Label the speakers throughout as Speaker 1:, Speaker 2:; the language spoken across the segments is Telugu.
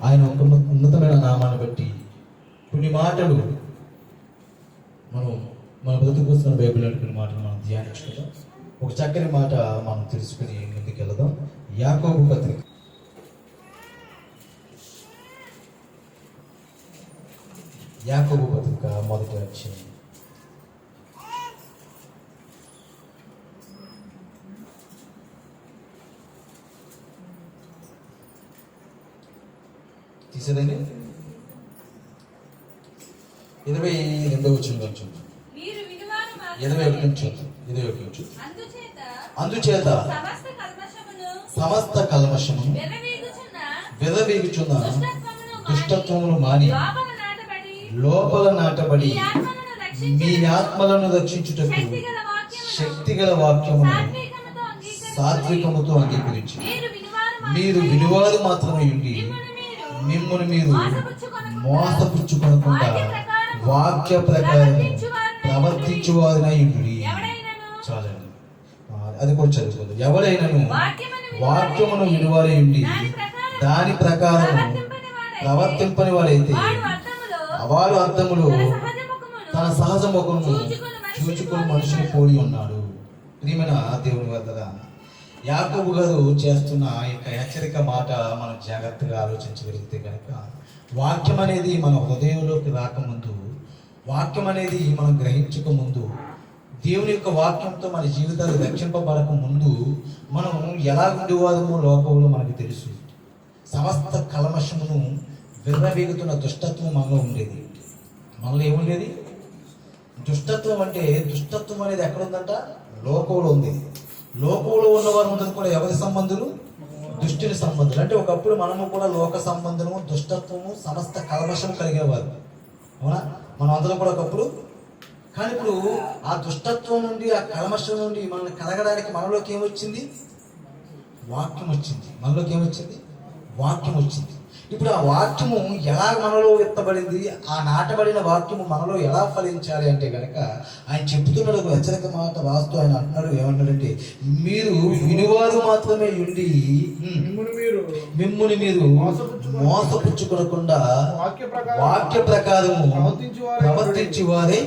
Speaker 1: ఆయన ఒక ఉన్నతమైన నామాన్ని బట్టి కొన్ని మాటలు మన బ్రతుకుస్తున్న బైబిల్ కొన్ని మాటలు మనం ధ్యానించుకుందాం. ఒక చక్కని మాట మనం తెలుసుకుని ముందుకు వెళదాం. యాకోబు పత్రిక మొదటి అధ్యాయం. తీసేదండి 22వ వచనం చూద్దాం. 21 నుంచి అందుచేత సమస్త కల్మషమును విర్రవీగుచున్న దుష్టత్వమును మాని లోపల నాటబడి మీ ఆత్మలను రక్షించుటకు శక్తిగల వాక్యమును సాత్వికముతో అంగీకరించి మీరు విలువారు మాత్రమే ఉండి మిమ్మల్ని మీరు మోసపుచ్చుకొనకుండా వాక్య ప్రకారం ప్రవర్తించువారినై ఉండి. చాలండి, అది కూడా చదువుకోదు. ఎవరైనాను వాక్యమును విలువారై ఉండి దాని ప్రకారం ప్రవర్తింపని వారైతే వాడు అర్థములో తన సహజ ముఖము చూచుకొని మనుషుని పోలి ఉన్నాడు. ప్రియమైన దేవుని వద్ద యాకోబు గారు చేస్తున్న యొక్క హెచ్చరిక మాట మనం జాగ్రత్తగా ఆలోచించగలిగితే కనుక, వాక్యం అనేది మన హృదయంలోకి రాకముందు, వాక్యం అనేది మనం గ్రహించక ముందు, దేవుని యొక్క వాక్యంతో మన జీవితాలు రక్షింపబడక ముందు మనం ఎలా ఉండేవారమో లోకంలో మనకు తెలుసు. సమస్త కల్మషమును విర్రవీగుతున్న దుష్టత్వం మనలో ఉండేది. మనలో ఏముండేది? దుష్టత్వం. అంటే దుష్టత్వం అనేది ఎక్కడ ఉందంట? లోకంలో ఉంది. లోకంలో ఉన్నవారు అందరూ కూడా ఎవరి సంబంధులు? దుష్టుని సంబంధులు. అంటే ఒకప్పుడు మనము కూడా లోక సంబంధము, దుష్టత్వము, సమస్త కల్మషం కలిగేవారు. అవునా? మనం అందరం కూడా ఒకప్పుడు. కానీ ఇప్పుడు ఆ దుష్టత్వం నుండి, ఆ కల్మషం నుండి మనల్ని కలగడానికి మనలోకి ఏమొచ్చింది? వాక్యం వచ్చింది. మనలోకి ఏమొచ్చింది? వాక్యం వచ్చింది. ఇప్పుడు ఆ వాక్యము ఎలా మనలో విత్తబడింది? ఆ నాటబడిన వాక్యము మనలో ఎలా ఫలించాలి అంటే కనుక ఆయన చెప్తున్నాడు. ఒక హెచ్చరిక మాట రాస్తూ ఆయన అంటున్నాడు. ఏమన్నాడంటే, మీరు వినువారు మాత్రమే ఉండి మిమ్ముని మీరు మోసపుచ్చుకొనకుండా వాక్య ప్రకారము ప్రవర్తించి వారే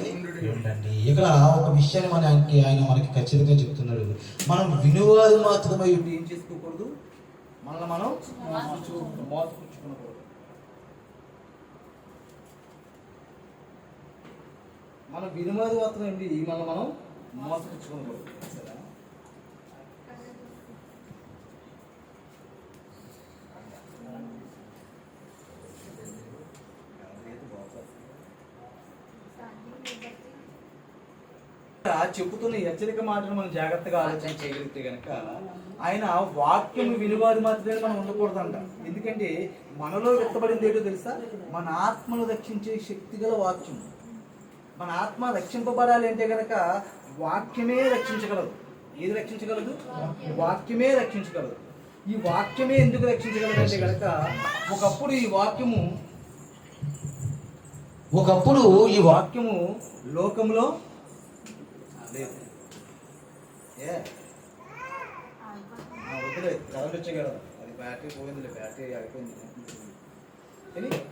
Speaker 1: ఉండండి. ఇక్కడ ఒక విషయాన్ని ఆయన మనకి ఖచ్చితంగా చెప్తున్నాడు. మనం వినువారు మాత్రమే ఉండి ఏం చేసుకోకూడదు? మనం మోసపుచ్చుకోకూడదు. మనం వినువారు మాత్రం ఏంటి? మనం మోసపుచ్చుకోకూడదు. చెప్పుతున్న హెచ్చరిక మాటను మనం జాగ్రత్తగా ఆలోచన చేయగలిగితే కనుక, ఆయన వాక్యం విలువాది మాత్రమే మనం ఉండకూడదంట. ఎందుకంటే మనలో వ్యక్తపడింది ఏంటో తెలుసా? మన ఆత్మను రక్షించే శక్తిగల వాక్యం. మన ఆత్మ రక్షింపబడాలి అంటే కనుక వాక్యమే రక్షించగలదు. ఏది రక్షించగలదు? వాక్యమే రక్షించగలదు. ఈ వాక్యమే ఎందుకు రక్షించగలదు అంటే కనుక, ఒకప్పుడు ఈ వాక్యము లోకంలో లేదు. కరెంట్ వచ్చే కదా, అది బ్యాటరీ పోయింది, బ్యాటరీ అయిపోయింది.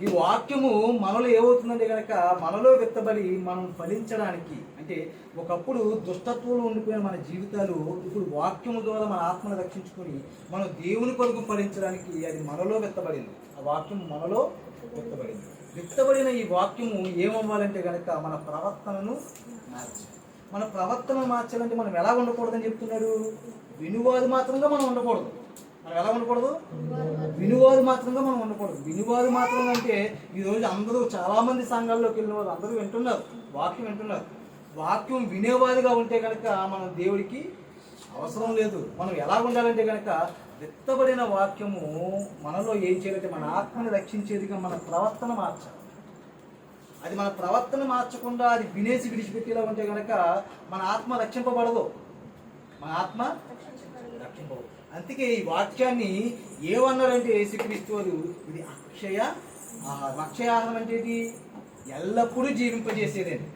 Speaker 1: ఈ వాక్యము మనలో ఏమవుతుందంటే కనుక, మనలో విత్తబడి మనం ఫలించడానికి, అంటే ఒకప్పుడు దుష్టత్వంలో ఉండిపోయిన మన జీవితాలు ఇప్పుడు వాక్యము ద్వారా మన ఆత్మను రక్షించుకొని మనం దేవుని కొరకు ఫలించడానికి అది మనలో విత్తబడింది. ఆ వాక్యం మనలో విత్తబడిన ఈ వాక్యము ఏమవ్వాలంటే కనుక మన ప్రవర్తనను మార్చాలి. మన ప్రవర్తన మార్చాలంటే మనం ఎలా ఉండకూడదని చెప్తున్నాడు? వినువారు మాత్రంగా మనం ఉండకూడదు. మనం ఎలా ఉండకూడదు? వినువారు మాత్రంగా మనం ఉండకూడదు. వినువారు మాత్రంగా అంటే ఈరోజు అందరూ చాలామంది సంఘాల్లోకి వెళ్ళిన వాళ్ళు అందరూ వింటున్నారు, వాక్యం వింటున్నారు. వాక్యం వినేవారుగా ఉంటే కనుక మనం దేవుడికి అవసరం లేదు. మనం ఎలా ఉండాలంటే కనుక, విత్తబడిన వాక్యము మనలో ఏం చేయాలంటే మన ఆత్మని రక్షించేదిగా మన ప్రవర్తన మార్చాలి. అది మన ప్రవర్తన మార్చకుండా అది వినేసి విడిచిపెట్టేలా ఉంటే కనుక మన ఆత్మ రక్షింపబడదు. మన ఆత్మ రక్షింపబడదు. అందుకే ఈ వాక్యాన్ని ఏమన్నారంటే యేసుక్రీస్తు వారు, ఇది అక్షయ ఆహారం. అక్షయ ఆహారం అంటే ఇది ఎల్లప్పుడూ జీవింపజేసేదండి.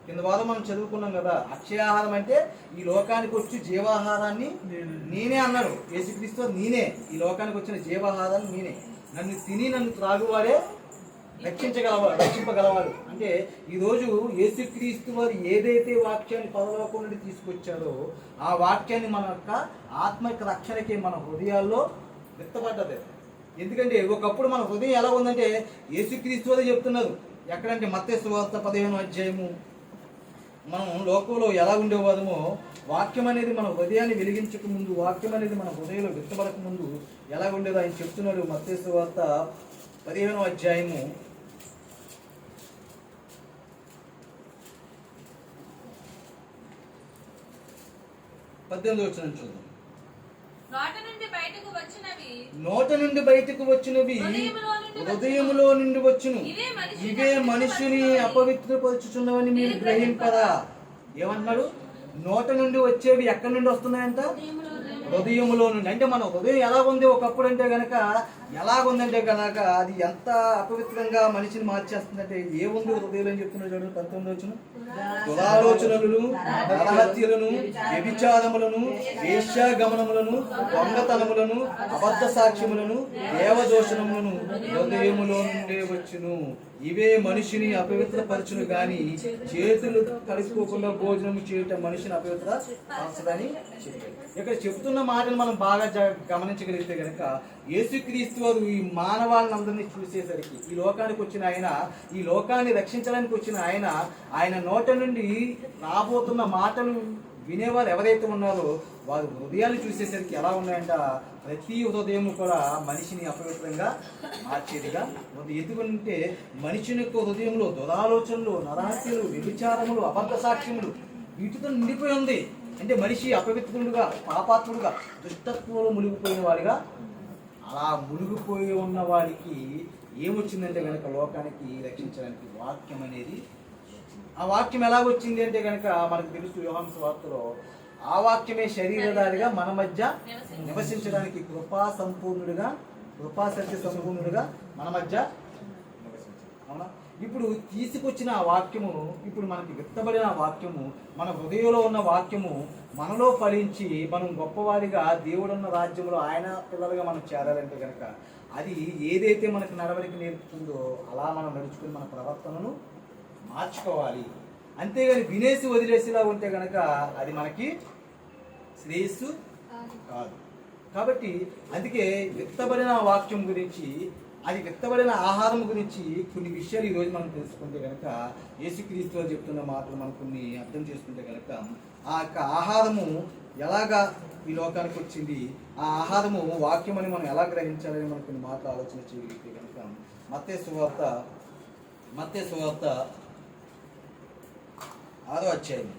Speaker 1: కింద వారం మనం చదువుకున్నాం కదా, అక్షయాహారం అంటే ఈ లోకానికి వచ్చి జీవాహారాన్ని నేనే అన్నాడు యేసుక్రీస్తు. నేనే ఈ లోకానికి వచ్చిన జీవాహారాన్ని నేనే.
Speaker 2: నన్ను తిని నన్ను త్రాగువాడే రక్షింపగలవాడు. అంటే ఈరోజు యేసుక్రీస్తు వారు ఏదైతే వాక్యాన్ని పరలోకం నుండి తీసుకొచ్చారో ఆ వాక్యాన్ని మన యొక్క ఆత్మ రక్షణకి మన హృదయాల్లో విత్తబడ్డది. ఎందుకంటే ఒకప్పుడు మన హృదయం ఎలా ఉందంటే యేసుక్రీస్తు వారు చెప్తున్నారు. ఎక్కడంటే మత్తయి సువార్త 15వ అధ్యాయము, మనం లోకంలో ఎలా ఉండేవారమో వాక్యం అనేది మన హృదయాన్ని వెలిగించక ముందు, వాక్యం అనేది మన హృదయంలో విత్తబడక ముందు ఎలా ఉండేదో ఆయన చెప్తున్నాడు. మత్తయి సువార్త 15వ అధ్యాయము 18వ వచనం చూద్దాం. నోట నుండి బయటకు వచ్చినవి హృదయములో నుండి వచ్చును, ఇవే మనుషుని అపవిత్రపరచుచున్నవని మీరు గ్రహింపరా. ఏమన్నాడు? నోట నుండి వచ్చేవి ఎక్కడి నుండి వస్తున్నాయంట? హృదయములో నుండి. అంటే మన హృదయం ఎలా ఉంది ఒకప్పుడు అంటే గనక, ఎలాగుందంటే గనక అది ఎంత అపవిత్రంగా మనిషిని మార్చేస్తుందంటే ఏముంది హృదయంలో అని చెప్తున్నాడు చూడండి. 19వ వచనం, దురాలోచనలను, నరహత్యలను, వ్యభిచారములను, వేశ్యాగమనములను, దొంగతనములను, అబద్ధ సాక్ష్యములను, దేవదోషణములను హృదయములో నుండే వచ్చును, ఇవే మనిషిని అపవిత్రపరచును గాని చేతులు కలుసుకోకుండా భోజనం చేయటం మనిషిని అపవిత్రపరచదని చెప్పాడు. ఇక్కడ చెప్తున్న మాటలు మనం బాగా గమనించగలిగితే కనుక యేసుక్రీస్తు వారు ఈ మానవాళ్ళని అందరినీ చూసేసరికి, ఈ లోకానికి వచ్చిన ఆయన, ఈ లోకాన్ని రక్షించడానికి వచ్చిన ఆయన, ఆయన నోట నుండి రాబోతున్న మాటలు వినేవారు ఎవరైతే ఉన్నారో వారు హృదయాలు చూసేసరికి ఎలా ఉన్నాయంట? ప్రతి హృదయం కూడా మనిషిని అపవిత్రంగా మార్చేదిగా ఉంది. ఎందుకంటే మనిషిని యొక్క హృదయంలో దురాలోచనలు, నరహత్యలు, వ్యభిచారములు, అబద్ధ సాక్ష్యములు వీటితో నిండిపోయి ఉంది. అంటే మనిషి అపవిత్రుడుగా, పాపాత్ముడుగా, దుష్టత్వంలో మునిగిపోయిన వాడిగా, అలా మునిగిపోయి ఉన్న వాడికి ఏమొచ్చిందంటే కనుక లోకానికి రక్షించడానికి వాక్యం అనేది. ఆ వాక్యం ఎలాగొచ్చింది అంటే కనుక మనకు తెలుసు యోహాను సువార్తలో, ఆ వాక్యమే శరీరధారిగా మన మధ్య నివసించడానికి కృపా సత్య సంపూర్ణుడుగా మన మధ్య అవునా. ఇప్పుడు తీసుకొచ్చిన ఆ వాక్యము, ఇప్పుడు మనకి విత్తబడిన వాక్యము, మన హృదయంలో ఉన్న వాక్యము మనలో ఫలించి మనం గొప్పవారిగా దేవుడున్న రాజ్యంలో ఆయన పిల్లలుగా మనం చేరాలంటే కనుక అది ఏదైతే మనకు నడవడికి నేర్పుతుందో అలా మనం నడుచుకుని మన ప్రవర్తనను మార్చుకోవాలి. అంతేగాని వినేసి వదిలేసిలా ఉంటే కనుక అది మనకి శ్రేయస్సు కాదు. కాబట్టి అందుకే విత్తబడిన వాక్యం గురించి, అది విత్తబడిన ఆహారం గురించి కొన్ని విషయాలు ఈరోజు మనం తెలుసుకుంటే కనుక, యేసుక్రీస్తు చెప్తున్న మాటలు మనం కొన్ని అర్థం చేసుకుంటే కనుక, ఆ యొక్క ఆహారము ఎలాగా ఈ లోకానికి వచ్చింది, ఆ ఆహారము వాక్యం అని మనం ఎలా గ్రహించాలని మనం కొన్ని మాటలు ఆలోచన చేయగలిగితే కనుక, మత్తయి సువార్త 6వ అధ్యాయం,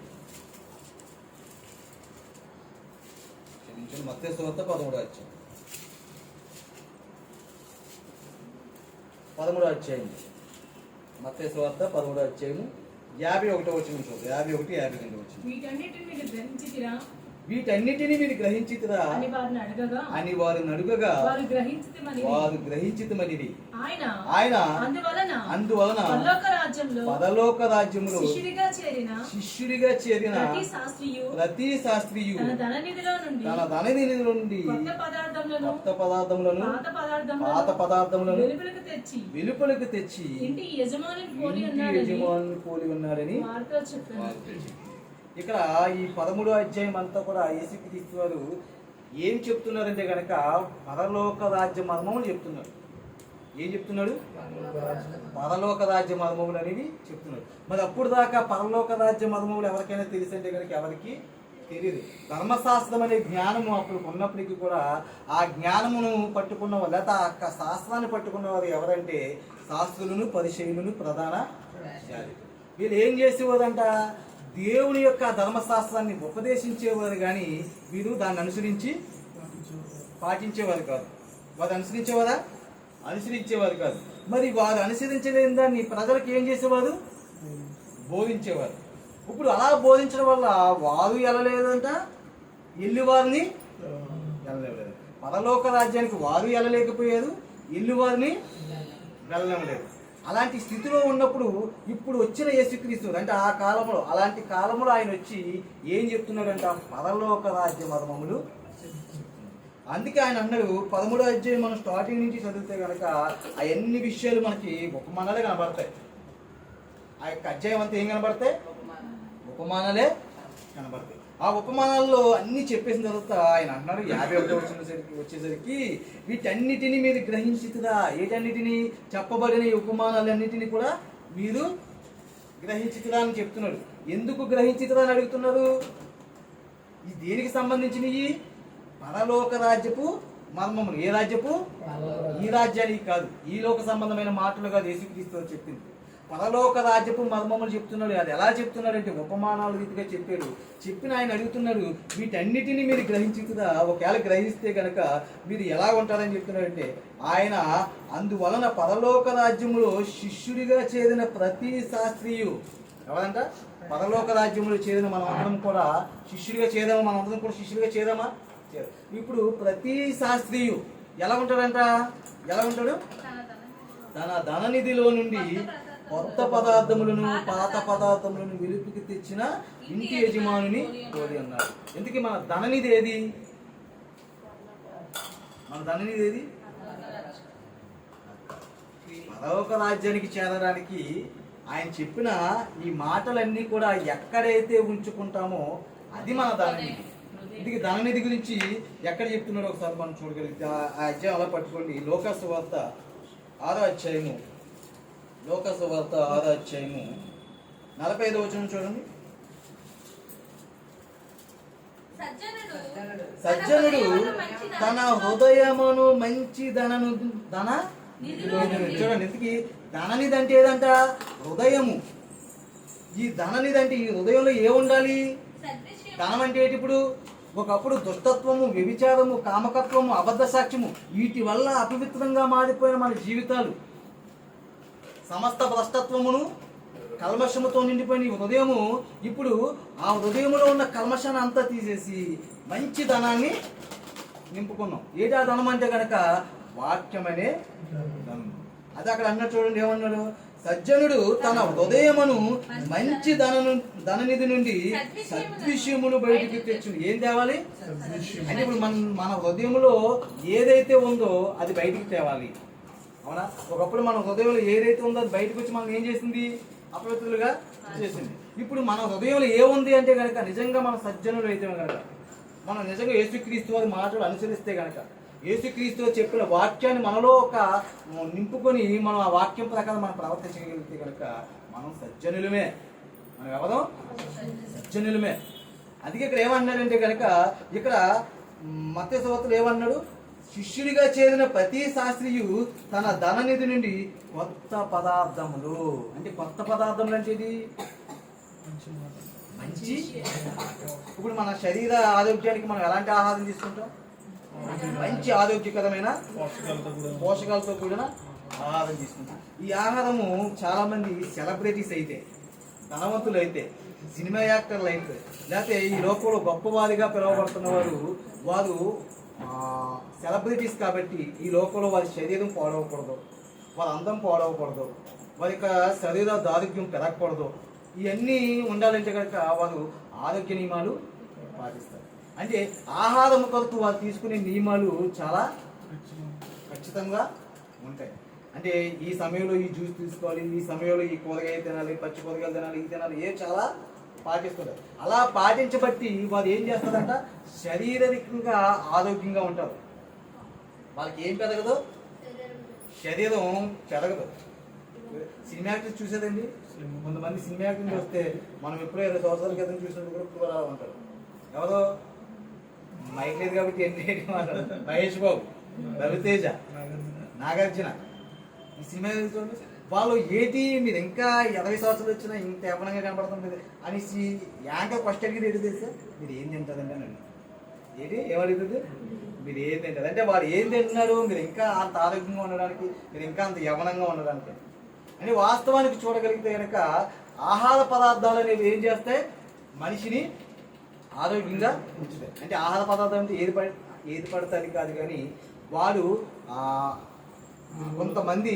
Speaker 2: మత్తయి సువార్త 13వ అధ్యాయం, 13వ అధ్యాయం, మత్తయి సువార్త 13వ అధ్యాయము 51వ వచనం చూద్దాం. 51, 52 వచనం. వీటన్నిటిని మీరు గ్రహించితిరా అని వారిని అడుగగా వారు గ్రహించితమనిది. ఆయన అందువలన పరలోక రాజ్యములో శిష్యుడిగా చేరిన ప్రతి శాస్త్రీయు తన ధననిధి నుండి కొత్త పదార్థములను పాత పదార్థములను వెలుపలకు తెచ్చి ఇంటి యజమాని పోలి ఉన్నాడని. ఇక్కడ ఈ 13వ అధ్యాయం అంతా కూడా యేసుక్రీస్తు వారు ఏం చెప్తున్నారంటే కనుక పరలోక రాజ్య మర్మములు చెప్తున్నారు. ఏం చెప్తున్నాడు? పరలోక రాజ్య మర్మములు అనేవి చెప్తున్నాడు. మరి అప్పుడు దాకా పరలోక రాజ్య మర్మములు ఎవరికైనా తెలుసంటే కనుక ఎవరికి తెలియదు. ధర్మశాస్త్రం అనే జ్ఞానము అప్పుడు ఉన్నప్పటికీ కూడా ఆ జ్ఞానమును పట్టుకున్న వారు, లేదా ఆ శాస్త్రాన్ని పట్టుకున్న వారు ఎవరంటే శాస్త్రులను, పరిచయులను, ప్రధాన వీళ్ళు ఏం చేసేవారంట? దేవుని యొక్క ధర్మశాస్త్రాన్ని ఉపదేశించేవారు కానీ వీరు దాన్ని అనుసరించి పాటించేవారు కాదు. వారు అనుసరించేవారు కాదు. మరి వారు అనుసరించలేని దాన్ని ప్రజలకు ఏం చేసేవారు? బోధించేవారు. ఇప్పుడు అలా బోధించడం వల్ల వారు వెళ్ళలేదంట, వారిని వెళ్ళలేదు. పరలోక రాజ్యానికి వారు వెళ్ళలేకపోయారు, వారిని వెళ్ళలేదు. అలాంటి స్థితిలో ఉన్నప్పుడు ఇప్పుడు వచ్చిన యేసుక్రీస్తు అంటే ఆ కాలంలో, అలాంటి కాలంలో ఆయన వచ్చి ఏం చెప్తున్నాడంట? పరలోక రాజ్య మర్మములు. అందుకే ఆయన అన్నాడు 13వ అధ్యాయం మనం స్టార్టింగ్ నుంచి చదివితే కనుక అవన్నీ విషయాలు మనకి ఉపమానాలే కనబడతాయి. ఆ యొక్క అధ్యాయం అంతా ఏం కనబడతాయి? ఉపమానాలే కనబడతాయి. ఆ ఉపమానాల్లో అన్నీ చెప్పేసిన తర్వాత ఆయన అంటున్నాడు 51వ వచ్చేసరికి వీటన్నిటిని మీరు గ్రహించుతురా. ఏటన్నిటిని? చెప్పబడిన ఈ ఉపమానాలన్నిటిని కూడా మీరు గ్రహించుతురా అని చెప్తున్నాడు. ఎందుకు గ్రహించుతురా అని అడుగుతున్నారు? ఇది దేనికి సంబంధించినవి? పరలోక రాజ్యపు మర్మములు. ఏ రాజ్యపు? ఈ రాజ్యానికి కాదు, ఈ లోక సంబంధమైన మాటలు కాదు యేసుక్రీస్తు చెప్పింది. పరలోక రాజ్యపు మర్మములు చెప్తున్నాడు. అది ఎలా చెప్తున్నాడు అంటే ఉపమానాల రీతిగా చెప్పాడు. చెప్పిన ఆయన అడుగుతున్నాడు వీటన్నిటిని మీరు గ్రహించుతుందా? ఒకవేళ గ్రహిస్తే కనుక మీరు ఎలా ఉంటారని చెప్తున్నాడంటే ఆయన అందువలన పరలోక రాజ్యములో శిష్యుడిగా చేరిన ప్రతి శాస్త్రీయు ఎవరంట? పరలోక రాజ్యములో చేరిన మనం అందరం కూడా శిష్యుడిగా చేరామా? మనం అందరం కూడా శిష్యుడిగా చేరామా? ఇప్పుడు ప్రతి శాస్త్రీయు ఎలా ఉంటాడంట? ఎలా ఉంటాడు? తన ధననిధిలో నుండి కొత్త పదార్థములను పాత పదార్థములను వెలుపుకి తెచ్చిన ఇంటి యజమానుని కోరి అన్నాడు. ఎందుకు? మన ధననిధి ఏది? మన ధననిధి ఏది? పరలోక రాజ్యానికి చేరడానికి ఆయన చెప్పిన ఈ మాటలన్నీ కూడా ఎక్కడైతే ఉంచుకుంటామో అది మన ధననిధి. ఇందుకు ధననిధి గురించి ఎక్కడ చెప్తున్నాడో ఒకసారి మనం చూడగలిగితే ఆ అధ్యాయం అలా పట్టుకోండి. లోకాసు వార్త 6వ అధ్యాయము, లోకాసు వార్త 6వ అధ్యాయము 45వ వచనం చూడండి. సజ్జనుడు తన హృదయమును మంచి చూడండి. ఇంతకీ ధననిధి అంటే ఏదంట? హృదయము. ఈ ధననిధి అంటే ఈ హృదయంలో ఏముండాలి? ధనం అంటే ఏంటి? ఇప్పుడు ఒకప్పుడు దుష్టత్వము, వ్యభిచారము, కామకత్వము, అబద్ధ సాక్ష్యము వీటి వల్ల అపవిత్రంగా మారిపోయిన మన జీవితాలు, సమస్త భ్రష్టత్వమును కల్మషముతో నిండిపోయిన ఈ హృదయము ఇప్పుడు ఆ హృదయములో ఉన్న కల్మషాన్ని అంతా తీసేసి మంచి ధనాన్ని నింపుకున్నాం. ఏంటి ఆ ధనం అంటే కనుక వాక్యమనే ధనం. అది అక్కడ అన్నట్టు చూడండి. ఏమన్నాడు? సజ్జనుడు తన హృదయమును మంచి ధననిధి నుండి సద్విషయమును బయటికి తెచ్చును. ఏం తేవాలి అంటే ఇప్పుడు మన హృదయంలో ఏదైతే ఉందో అది బయటికి తేవాలి. అవునా? ఒకప్పుడు మన హృదయంలో ఏదైతే ఉందో అది బయటకు వచ్చి మనం ఏం చేసింది? అపవిత్రులుగా చేసింది. ఇప్పుడు మన హృదయంలో ఏముంది అంటే కనుక నిజంగా మన సజ్జనులు అయితే కనుక, మనం నిజంగా యేసుక్రీస్తు వారి మాటలు అనుసరిస్తే కనుక, యేసుక్రీస్తు చెప్పిన వాక్యాన్ని మనలో ఒక నింపుకొని మనం ఆ వాక్యం ప్రకారం మనం ప్రవర్తించగలిగితే కనుక మనం సజ్జనులమే. మనం ఎవరం? సజ్జనులమే. అందుకే ఇక్కడ ఏమన్నాడంటే కనుక ఇక్కడ మత్తయి సువార్తలో ఏమన్నాడు? శిష్యుడిగా చేరిన ప్రతి శాస్త్రియు తన ధననిధి నుండి కొత్త పదార్థములు. అంటే కొత్త పదార్థములు అంటే ఇది మంచి. ఇప్పుడు మన శరీర ఆరోగ్యానికి మనం ఎలాంటి ఆహారం తీసుకుంటాం? మంచి ఆరోగ్యకరమైన పోషకాలతో కూడిన ఆహారం తీసుకుంటాం. ఈ ఆహారము చాలా మంది సెలబ్రిటీస్ అయితే, ధనవంతులు అయితే, సినిమా యాక్టర్లు అయితే, లేకపోతే ఈ లోకంలో గొప్పవారిగా పిలువబడుతున్న వారు సెలబ్రిటీస్ కాబట్టి ఈ లోకంలో వారి శరీరం పాడవకూడదు, వారి అందం పాడవకూడదు, వారి యొక్క శరీర దారిద్ర్యం పెరగకూడదు. ఇవన్నీ ఉండాలంటే కనుక వారు ఆరోగ్య నియమాలు పాటిస్తారు. అంటే ఆహారం కొరకు వారు తీసుకునే నియమాలు చాలా ఖచ్చితంగా ఉంటాయి. అంటే ఈ సమయంలో ఈ జ్యూస్ తీసుకోవాలి, ఈ సమయంలో ఈ కూరగాయ తినాలి, పచ్చి కూరగాయలు తినాలి, ఇది తినాలి, ఏ చాలా పాటిస్తారు. అలా పాటించబట్టి వారు ఏం చేస్తారంట? శారీరకంగా ఆరోగ్యంగా ఉంటారు. వాళ్ళకి ఏం పెరగదు? శరీరం పెరగదు. సినిమా యాక్టర్స్ చూసేదండి, కొంతమంది సినిమా యాక్టింగ్ చూస్తే మనం ఎప్పుడో 20 సంవత్సరాల క్రితం చూసినప్పుడు కూడా ఇప్పుడు అలా ఉంటారు. ఎవరో మైక్ లేదు కాబట్టి ఎన్ని మాట్లాడు? మహేష్ బాబు, రవితేజ, నాగార్జున, ఈ సినిమా చూడండి. వాళ్ళు ఏంటి మీరు ఇంకా 20 సంవత్సరాలు వచ్చినా ఇంత యవనంగా కనపడుతుంది అనేసి యాంకర్ ఫస్ట్ అడిగి ఏంటి తెలుసా? మీరు ఏం తింటారండి అని ఏంటి ఏమడుగుతుంది? మీరు ఏం తింటారు అంటే వారు ఏం తింటున్నారు? మీరు ఇంకా అంత ఆరోగ్యంగా ఉండడానికి, మీరు ఇంకా అంత యవనంగా ఉండడానికి అని వాస్తవానికి చూడగలిగితే కనుక ఆహార పదార్థాలు అనేవి ఏం చేస్తాయి? మనిషిని ఆరోగ్యంగా ఉంచుతాయి. అంటే ఆహార పదార్థం అంటే ఏది పడితే అది కాదు, కానీ వారు కొంతమంది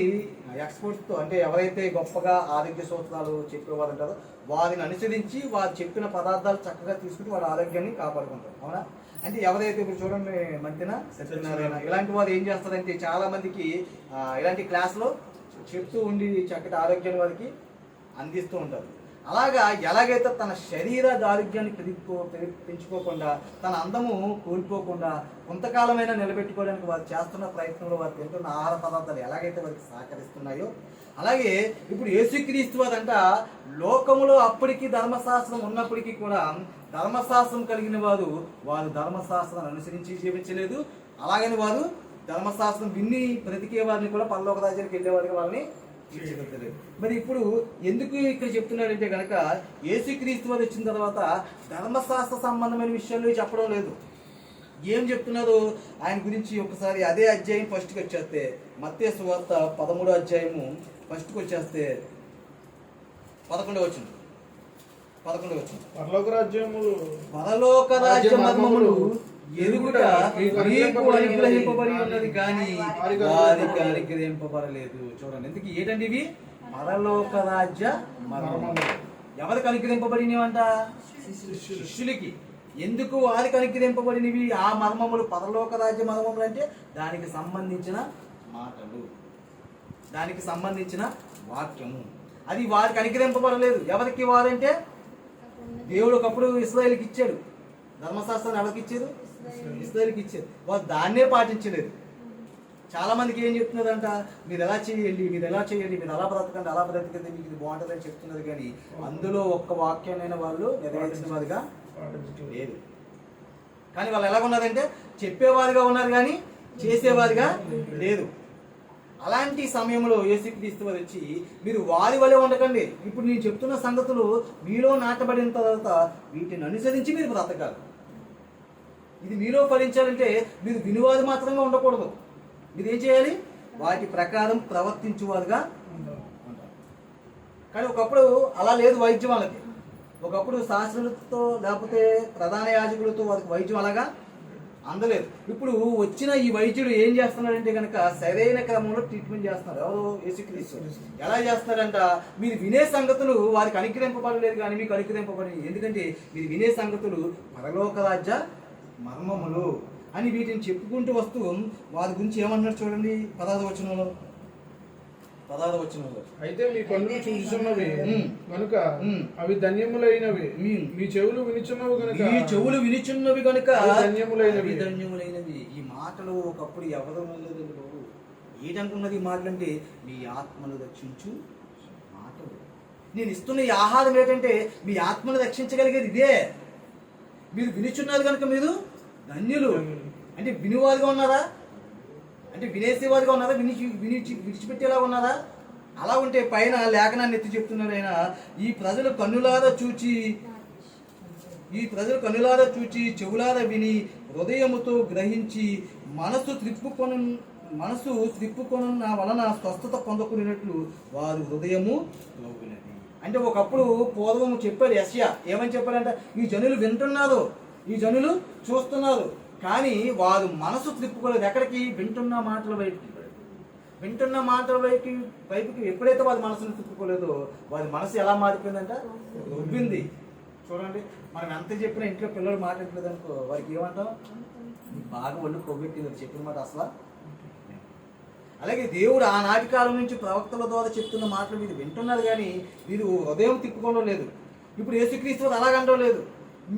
Speaker 2: ఎక్స్పర్ట్స్తో, అంటే ఎవరైతే గొప్పగా ఆరోగ్య సూత్రాలు చెప్పేవారు ఉంటారో వారిని అనుసరించి వారు చెప్పిన పదార్థాలు చక్కగా తీసుకుని వారి ఆరోగ్యాన్ని కాపాడుకుంటారు. అవునా? అంటే ఎవరైతే ఇప్పుడు చూడండి మంతిన సత్యనారాయణ ఇలాంటి వారు ఏం చేస్తారంటే చాలా మందికి ఇలాంటి క్లాస్లో చెప్తూ ఉండి చక్కటి ఆరోగ్యాన్ని వారికి అందిస్తూ ఉంటారు. అలాగా ఎలాగైతే తన శరీర ఆరోగ్యాన్ని పెంచుకోకుండా, తన అందము కోల్పోకుండా కొంతకాలమైనా నిలబెట్టుకోవడానికి వారు చేస్తున్న ప్రయత్నంలో వారు తింటున్న ఆహార పదార్థాలు ఎలాగైతే వారికి సహకరిస్తున్నాయో, అలాగే ఇప్పుడు యేసుక్రీస్తు వారంట లోకములో అప్పటికి ధర్మశాస్త్రం ఉన్నప్పటికీ కూడా ధర్మశాస్త్రం కలిగిన వారు ధర్మశాస్త్రాన్ని అనుసరించి జీవించలేదు. అలాగని వారు ధర్మశాస్త్రం విన్ని బ్రతికే వారిని కూడా పరలోక రాజ్యానికి వెళ్ళేవారికి వాళ్ళని తీర్చిదిద్దలేదు. మరి ఇప్పుడు ఎందుకు ఇక్కడ చెప్తున్నాడంటే కనుక యేసుక్రీస్తు వారు వచ్చిన తర్వాత ధర్మశాస్త్ర సంబంధమైన విషయాలు చెప్పడం లేదు. ఏం చెప్తున్నారు ఆయన గురించి ఒకసారి అదే అధ్యాయం ఫస్ట్కి వచ్చేస్తే, మత్తయి సువార్త 13వ అధ్యాయము ఫస్ట్కి వచ్చేస్తే 11వ వచనం.
Speaker 3: పరలోక
Speaker 2: రాజ్య మర్మములు ఎరుగుట మీకు అనుగ్రహింపబడి ఉన్నది కానీ వారికి అనుగ్రహింపబడలేదు. చూడండి, ఎందుకు ఏంటండి ఇవి? పరలోక రాజ్య మర్మములు ఎవరికి అనుగ్రహింపబడినవంట? శిష్యులకి. ఎందుకు వారికి అనుగ్రహింపబడినవి ఆ మర్మములు? పరలోక రాజ్య మర్మములు అంటే దానికి సంబంధించిన మాటలు, దానికి సంబంధించిన వాక్యము. అది వారికి అనుగ్రహింపబడలేదు. ఎవరికి? వారంటే దేవుడు ఒకప్పుడు ఇశ్రాయేలుకి ఇచ్చాడు ధర్మశాస్త్రాన్ని. ఎవరికి ఇచ్చారు? ఇశ్రాయేలుకి ఇచ్చారు. వారు దాన్నే పాటించలేదు. చాలా మందికి ఏం చెప్తున్నారంట, మీరు ఎలా చేయండి, మీరు ఎలా చేయండి, మీరు అలా బ్రతకండి, అలా బ్రతకండి, మీకు ఇది బాగుంటుంది అని చెప్తున్నారు. కానీ అందులో ఒక్క వాక్యాన్ని వాళ్ళు నెరవేర్చిన వారిగా లేదు. కానీ వాళ్ళు ఎలా ఉన్నారంటే చెప్పేవారుగా ఉన్నారు కానీ చేసేవారుగా లేదు. అలాంటి సమయంలో యేసుక్రీస్తు వారు వచ్చి మీరు వారి వలె ఉండకండి, ఇప్పుడు నేను చెప్తున్న సంగతులు మీలో నాటబడిన తర్వాత వీటిని అనుసరించి మీరు బ్రతకాలి. ఇది మీలో ఫలించాలంటే మీరు వినువారు మాత్రమే ఉండకూడదు. మీరు ఏం చేయాలి? వాటి ప్రకారం ప్రవర్తించువారుగా ఉండాలి. కానీ ఒకప్పుడు అలా లేదు వైద్యం వాళ్ళకి. ఒకప్పుడు శాస్త్రులతో లేకపోతే ప్రధాన యాజకులతో వారికి వైద్యం అలాగా అందలేదు. ఇప్పుడు వచ్చిన ఈ వైద్యుడు ఏం చేస్తున్నాడంటే కనుక సరైన క్రమంలో ట్రీట్మెంట్ చేస్తున్నారు. ఎవరు? యేసుక్రీస్తు. ఎలా చేస్తున్నారంట, మీరు వినే సంగతులు వారికి అనుగ్రహింపబడలేదు కానీ మీకు అనుగ్రహింపబడి, ఎందుకంటే మీరు వినే సంగతులు పరలోక రాజ్య మర్మములు అని వీటిని చెప్పుకుంటూ వస్తూ వారి గురించి ఏమన్నారు చూడండి 16వ వచనంలో.
Speaker 3: అయితే మీ కన్నులు చూచుచున్నవి కనుక అవి ధన్యములైనవి, మీ చెవులు వినిచున్నవి కనుక
Speaker 2: ధన్యములైనవి. ఈ మాటలు ఒకప్పుడు ఎవరు లేదండి బాబు. ఏంటనుకున్నది ఈ మాటలు అంటే మీ ఆత్మను రక్షించు మాటలు. నేను ఇస్తున్న ఈ ఆహారం ఏంటంటే మీ ఆత్మను రక్షించగలిగేది ఇదే. మీరు వినిచున్నారు కనుక మీరు ధన్యులు. అంటే వినివారుగా ఉన్నారా? అంటే వినేసేవారుగా ఉన్నారా? విడిచిపెట్టేలా ఉన్నారా? అలా ఉంటే పైన లేఖనాన్ని ఎత్తి చెప్తున్నారు ఆయన, ఈ ప్రజలు కన్నులారా చూచి చెవులారా విని హృదయముతో గ్రహించి మనసు త్రిప్పుకొను నా వలన స్వస్థత పొందకునేట్లు వారు హృదయము లోగినది. అంటే ఒకప్పుడు పూర్వము చెప్పారు యెషయా. ఏమని చెప్పారంట, ఈ జనులు వింటున్నారు, ఈ జనులు చూస్తున్నారు, కానీ వారు మనసు త్రిప్పుకోలేదు. ఎక్కడికి? వింటున్న మాటల వైపుకి ఎప్పుడైతే వారి మనసును తిప్పుకోలేదో వారి మనసు ఎలా మారిపోయిందంట? ఉబ్బింది. చూడండి, మనం ఎంత చెప్పినా ఇంట్లో పిల్లలు మాట్లాడలేదు అనుకో, వారికి ఏమంటాం? బాగా ఒళ్ళు కొవ్వెట్టింది చెప్పిన మాట అసలు. అలాగే దేవుడు ఆనాటి కాలం నుంచి ప్రవక్తల ద్వారా చెప్తున్న మాటలు మీరు వింటున్నారు కానీ మీరు హృదయం తిప్పుకోవడం లేదు. ఇప్పుడు యేసుక్రీస్తు అలాగంటం లేదు.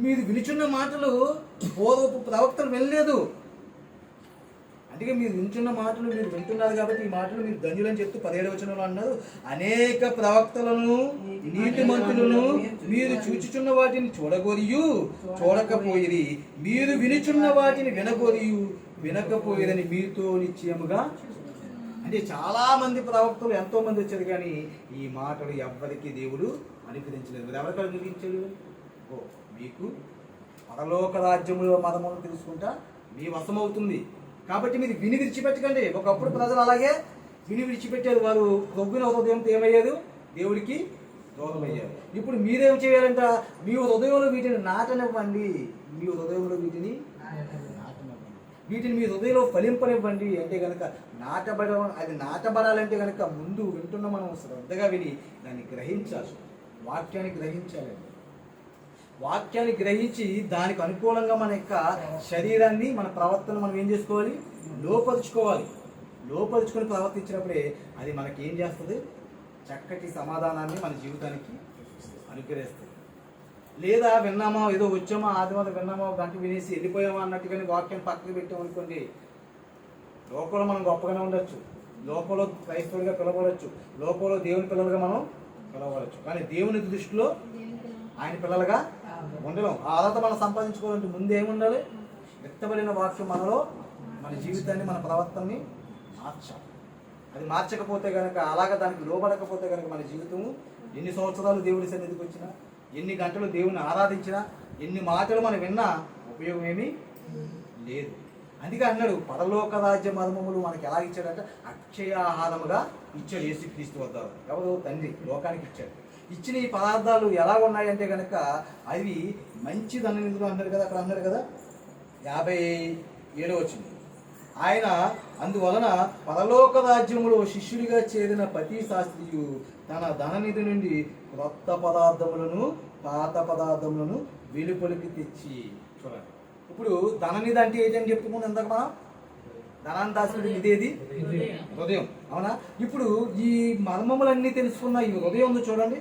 Speaker 2: మీరు వినిచున్న మాటలు పూర్వపు ప్రవక్తలు వెళ్ళలేదు. అందుకే మీరు వింటున్న మాటలు మీరు వింటున్నారు కాబట్టి ఈ మాటలు మీరు ధన్యులని చెప్తూ 17వ వచనంలో అన్నారు, అనేక ప్రవక్తలను నీతిమంతులను మీరు చూచుచున్న వాటిని చూడకపోయిరి, మీరు వినుచున్న వాటిని వినకపోయిరని మీతో నిశ్చయముగా. అంటే చాలా మంది ప్రవక్తలు ఎంతో మంది వచ్చారు కానీ ఈ మాటలు ఎవ్వరికి దేవుడు అనుగ్రహించలేదు. మరి ఎవరికి అనుగ్రహించాడు? మీకు పరలోక రాజ్యములో మర్మములు తెలుసుకుంటా మీ వశమవుతుంది. కాబట్టి మీరు విని విడిచిపెట్టకండి. ఒకప్పుడు ప్రజలు అలాగే విని విడిచిపెట్టారు. వారు ప్రొగ్గున హృదయంతో ఏమయ్యారు? దేవుడికి దూరం అయ్యారు. ఇప్పుడు మీరేం చేయాలంట? మీ హృదయంలో వీటిని నాటనివ్వండి. వీటిని మీ హృదయంలో ఫలింపనివ్వండి అంటే కనుక నాటబడాలంటే కనుక ముందు వింటున్న మనం శ్రద్ధగా విని దాన్ని గ్రహించాలి. వాక్యాన్ని గ్రహించాలండి. వాక్యాన్ని గ్రహించి దానికి అనుకూలంగా మన యొక్క శరీరాన్ని, మన ప్రవర్తన మనం ఏం చేసుకోవాలి? లోపరుచుకోవాలి. లోపరుచుకొని ప్రవర్తించినప్పుడే అది మనకి ఏం చేస్తుంది? చక్కటి సమాధానాన్ని మన జీవితానికి అనుగ్రహిస్తుంది. లేదా విన్నామా, ఏదో వచ్చామా, ఆదివారం విన్నామా, గంట వినేసి వెళ్ళిపోయామా అన్నట్టుగానే వాక్యాన్ని పక్కకు పెట్టామనుకోండి, లోకంలో మనం గొప్పగానే ఉండొచ్చు, లోకంలో క్రైస్తవులుగా పిలవవచ్చు, లోకంలో దేవుని పిల్లలుగా మనం పిలవవచ్చు, కానీ దేవుని దృష్టిలో ఆయన పిల్లలుగా ఉండలేం. ఆ అర్హత మనం సంపాదించుకోవాలంటే ముందు ఏముండాలి? వ్యక్తపడిన వాక్యం మనలో మన జీవితాన్ని, మన ప్రవర్తనని మార్చాలి. అది మార్చకపోతే కనుక, అలాగ దానికి లోబడకపోతే కనుక మన జీవితము ఎన్ని సంవత్సరాలు దేవుడి సన్నిధికి వచ్చినా, ఎన్ని గంటలు దేవుని ఆరాధించినా, ఎన్ని మాటలు మనం విన్నా ఉపయోగం ఏమీ లేదు. అందుకే అన్నాడు, పరలోక రాజ్య మర్మములు మనకి ఎలా ఇచ్చాడంటే అక్షయాహారముగా ఇచ్చాడు యేసుక్రీస్తు వద్ద. ఎవరు? తండ్రి లోకానికి ఇచ్చాడు. ఇచ్చిన ఈ పదార్థాలు ఎలా ఉన్నాయంటే కనుక అవి మంచి ధననిధులు అన్నారు కదా, అక్కడ అన్నారు కదా 57 వచ్చింది. ఆయన అందువలన పరలోక రాజ్యములో శిష్యుడిగా చేరిన ప్రతి శాస్త్రియు తన ధననిధి నుండి క్రొత్త పదార్థములను, పాత పదార్థములను వెలుపలికి తెచ్చి. చూడండి, ఇప్పుడు ధననిధి అంటే ఏంటని చెప్పుకున్నాం ఇందాక మనం. ధనాన్ని దాచుకునే నిధేది హృదయం, అవునా? ఇప్పుడు ఈ మర్మములన్నీ తెలుసుకున్న ఈ హృదయం ఉంది చూడండి.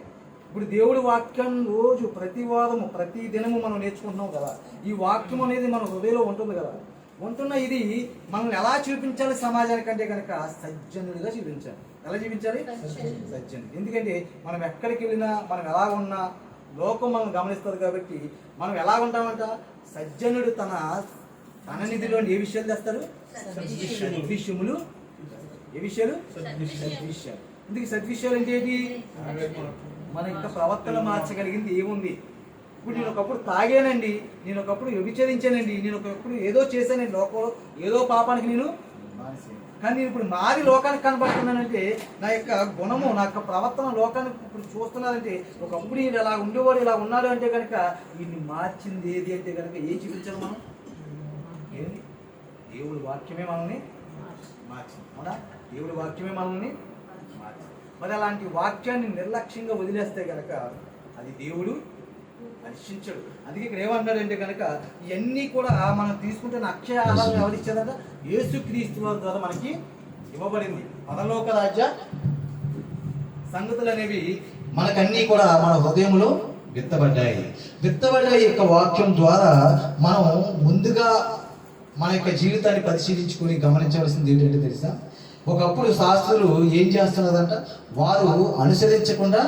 Speaker 2: ఇప్పుడు దేవుడి వాక్యం రోజు ప్రతి వారము, ప్రతి దినము మనం నేర్చుకుంటున్నాం కదా. ఈ వాక్యం అనేది మన హృదయంలో ఉంటుంది కదా. ఉంటున్న ఇది మనల్ని ఎలా చూపించాలి సమాజానికంటే కనుక సజ్జనుడిగా చూపించాలి. ఎలా చూపించాలి? సజ్జనుడు. ఎందుకంటే మనం ఎక్కడికి వెళ్ళినా, మనం ఎలా ఉన్నా లోకం మనం గమనిస్తుంది కాబట్టి మనం ఎలా ఉంటామంట? సజ్జనుడు తన ధననిధిలో ఏ విషయాలు తెస్తాడు? సద్విషయములు. ఏ విషయాలు? సద్విషయాలు. ఎందుకు సద్విషయాలు అంటే ఏంటి? మన యొక్క ప్రవర్తన మార్చగలిగింది ఏముంది? ఇప్పుడు నేను ఒకప్పుడు తాగానండి, నేను ఒకప్పుడు వ్యభిచరించానండి, నేను ఒకప్పుడు ఏదో చేశానండి, లోకంలో ఏదో పాపానికి నేను కానీ నేను ఇప్పుడు మారి లోకానికి కనబడుతున్నానంటే నా యొక్క గుణము, నా యొక్క ప్రవర్తన లోకానికి ఇప్పుడు చూస్తున్నానంటే ఒకప్పుడు నేను ఇలా ఉండేవాడు, ఇలా ఉన్నాడు అంటే కనుక వీడిని మార్చింది ఏది అంటే కనుక ఏం చూపించాలి మనం? ఏంటి? దేవుడి వాక్యమే మనల్ని మార్చింది, అవునా? దేవుడి వాక్యమే మనల్ని మార్చింది. మరి అలాంటి వాక్యాన్ని నిర్లక్ష్యంగా వదిలేస్తే కనుక అది దేవుడు హర్షించడు. అందుకే ఇక్కడ ఏమంటాడంటే కనుక ఇవన్నీ కూడా మనం తీసుకుంటున్న అక్షయ ఆహారం ఎవరిచ్చారంట? యేసుక్రీస్తు వారి ద్వారా మనకి ఇవ్వబడింది. పరలోక రాజ్య సంగతులు అనేవి మనకన్నీ కూడా మన హృదయంలో విత్తబడ్డాయి. ఈ యొక్క వాక్యం ద్వారా మనం ముందుగా మన యొక్క జీవితాన్ని పరిశీలించుకొని గమనించవలసింది ఏంటంటే తెలుసా? ఒకప్పుడు శాస్త్రులు ఏం చేస్తున్నారంట? వారు అనుసరించకుండా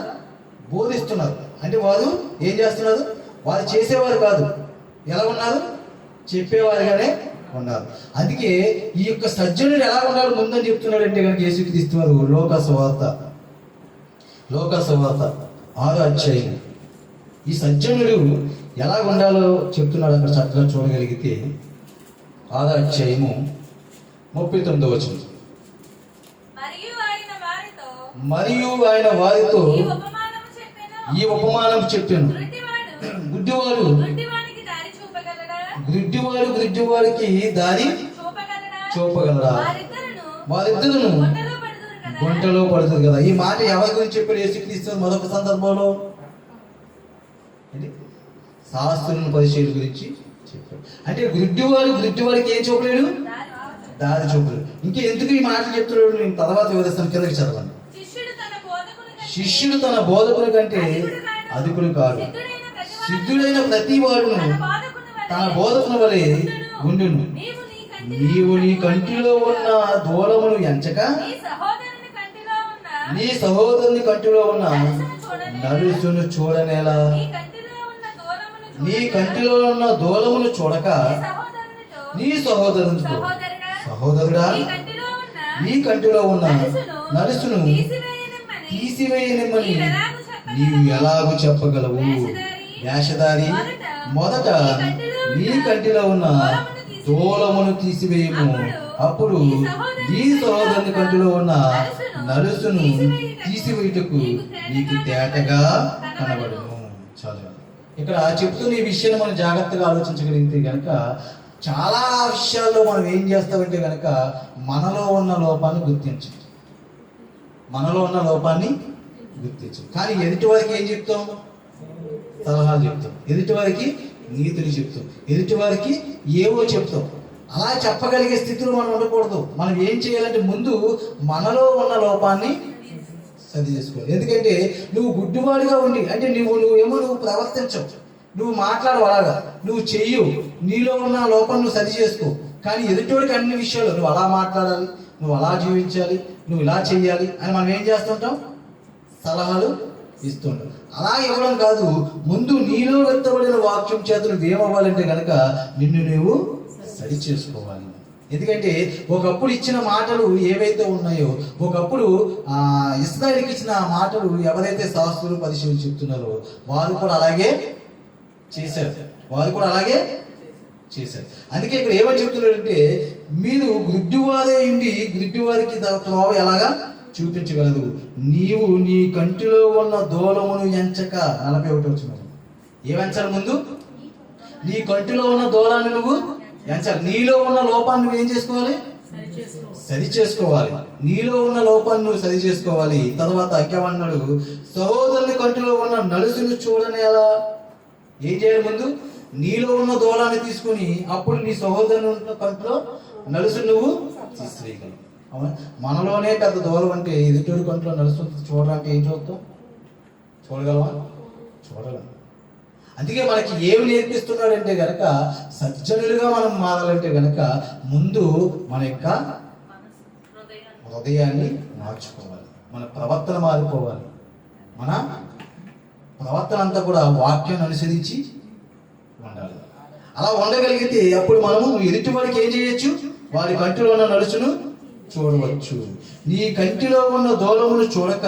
Speaker 2: బోధిస్తున్నారు. అంటే వారు ఏం చేస్తున్నారు? వారు చేసేవారు కాదు, ఎలా ఉన్నారు? చెప్పేవారుగానే ఉన్నారు. అందుకే ఈ యొక్క సజ్జనుడు ఎలా ఉన్నాడు ముందని చెప్తున్నాడు అంటే కనుక యేసుక్రీస్తువారు లోక సువార్త 6వ అధ్యాయం ఈ సజ్జనుడు ఎలా ఉండాలో చెప్తున్నాడు. అక్కడ చక్కగా చూడగలిగితే 6వ అధ్యాయము 39వ వచనం. మరియు ఆయన వారితో ఈ ఉపమానం చెప్పాను. గుడ్డివాడు గుడ్డివాడికి దారి చూపగలరా? వారిద్దరును గుంటలో పడుతుంది కదా. ఈ మాట ఎవరి గురించి చెప్పాడు యేసుక్రీస్తు? మరొక సందర్భంలో శాస్త్రులను పరిచయం గురించి చెప్పాడు. అంటే గుడ్డివాడికి ఏం చూపలేడు? దారి చూపలేడు. ఇంకెందుకు ఈ మాట చెప్తున్నాడు? నేను తర్వాత వివరిస్తాను, కిందకి చదవండి. శిష్యుడు తన బోధకుల కంటే అధికుడు కాదు. సిద్ధుడైన ప్రతి వాడును తన బోధకుని వలె ఉండును. నీవు నీ కంటిలో ఉన్న దూలమును ఎంచక నీ సహోదరుని కంటిలో ఉన్న నలుసును చూడనేలా? నీ కంటిలో ఉన్న దూలమును చూడక నీ సహోదరునితో, సహోదరుడా నీ కంటిలో ఉన్న నలుసును తీసివేయనిమ్మని నీవు ఎలాగూ చెప్పగలవు? వేషధారి, మొదట నీ కంటిలో ఉన్న దూలమును తీసివేయము, అప్పుడు నీ సహోదరుని కంటిలో ఉన్న నలుసును తీసివేయుటకు నీకు తేటగా కనబడును. చాలు. ఇక్కడ చెప్తున్న ఈ విషయాన్ని మనం జాగ్రత్తగా ఆలోచించగలిగితే కనుక
Speaker 1: చాలా విషయాల్లో మనం ఏం చేస్తామంటే కనుక మనలో ఉన్న లోపాన్ని గుర్తించం. మనలో ఉన్న లోపాన్ని గుర్తించం. కానీ ఎదుటి వారికి ఏం చెప్తాం? సలహాలు చెప్తాం. ఎదుటి వారికి నీతులు చెప్తాం. ఎదుటి వారికి ఏవో చెప్తాం. అలా చెప్పగలిగే స్థితిలో మనం ఉండకూడదు. మనం ఏం చేయాలంటే ముందు మనలో ఉన్న లోపాన్ని సరి చేసుకోవాలి. ఎందుకంటే నువ్వు గుడ్డివాడిగా ఉండి అంటే నువ్వు ప్రవర్తించవు, నువ్వు మాట్లాడవు, అలాగా నువ్వు చెయ్యు, నీలో ఉన్న లోపం నువ్వు సరి చేసుకో. కానీ ఎదుటివాడికి అన్ని విషయాలు నువ్వు అలా మాట్లాడాలి, నువ్వు అలా జీవించాలి, నువ్వు ఇలా చెయ్యాలి అని మనం ఏం చేస్తుంటాం? సలహాలు ఇస్తుంటాం. అలా ఇవ్వడం కాదు, ముందు నీలో వ్యక్తపడిన వాక్యం చేత నువ్వు ఏమవ్వాలంటే కనుక నిన్ను నువ్వు సరి చేసుకోవాలి. ఎందుకంటే ఒకప్పుడు ఇచ్చిన మాటలు ఏవైతే ఉన్నాయో, ఒకప్పుడు ఇశ్రాయేలుకి ఇచ్చిన మాటలు ఎవరైతే శాస్త్రులు పరిశీలన చెప్తున్నారో వారు కూడా అలాగే చేశారు. అందుకే ఇక్కడ ఏమని చెప్తున్నారంటే, మీరు గుడ్డివారే ఉండి గుడ్డివారికి త్రోవ ఎలాగా చూపించగలదు, నీవు నీ కంటిలో ఉన్న దూలమును ఎంచక. 41 వచ్చిన ఏమంచాలి? ముందు నీ కంటిలో ఉన్న దూలాన్ని నువ్వు ఎంచాలి. నీలో ఉన్న లోపాన్ని నువ్వు ఏం చేసుకోవాలి? సరి చేసుకోవాలి. నీలో ఉన్న లోపాన్ని నువ్వు సరి చేసుకోవాలి. తర్వాత ఇంకేమన్నాడు? సహోదరుని కంటిలో ఉన్న నలుసును చూడని ఎలా ఏం చేయాలి? ముందు నీలో ఉన్న దూలాన్ని తీసుకుని అప్పుడు నీ సహోదరుని ఉన్న కంటిలో నలుసు నువ్వు తీసివేయగలవు. అవునా? మనలోనే పెద్ద దూరం అంటే ఎదుటి కంటిలో నలుసు చూడడానికి ఏం చూస్తాం? చూడగలవా? చూడలేం. అందుకే మనకి ఏమి నేర్పిస్తున్నాడంటే గనక సజ్జనులుగా మనం మారాలంటే గనక ముందు మన యొక్క హృదయాన్ని మార్చుకోవాలి, మన ప్రవర్తన మారిపోవాలి. మన ప్రవర్తన అంతా కూడా వాక్యాన్ని అనుసరించి ఉండాలి. అలా ఉండగలిగితే అప్పుడు మనము ఎదుటి వారికి ఏం చేయొచ్చు? వారి కంటిలో ఉన్న నలుసును చూడవచ్చు. నీ కంటిలో ఉన్న దూలమును చూడక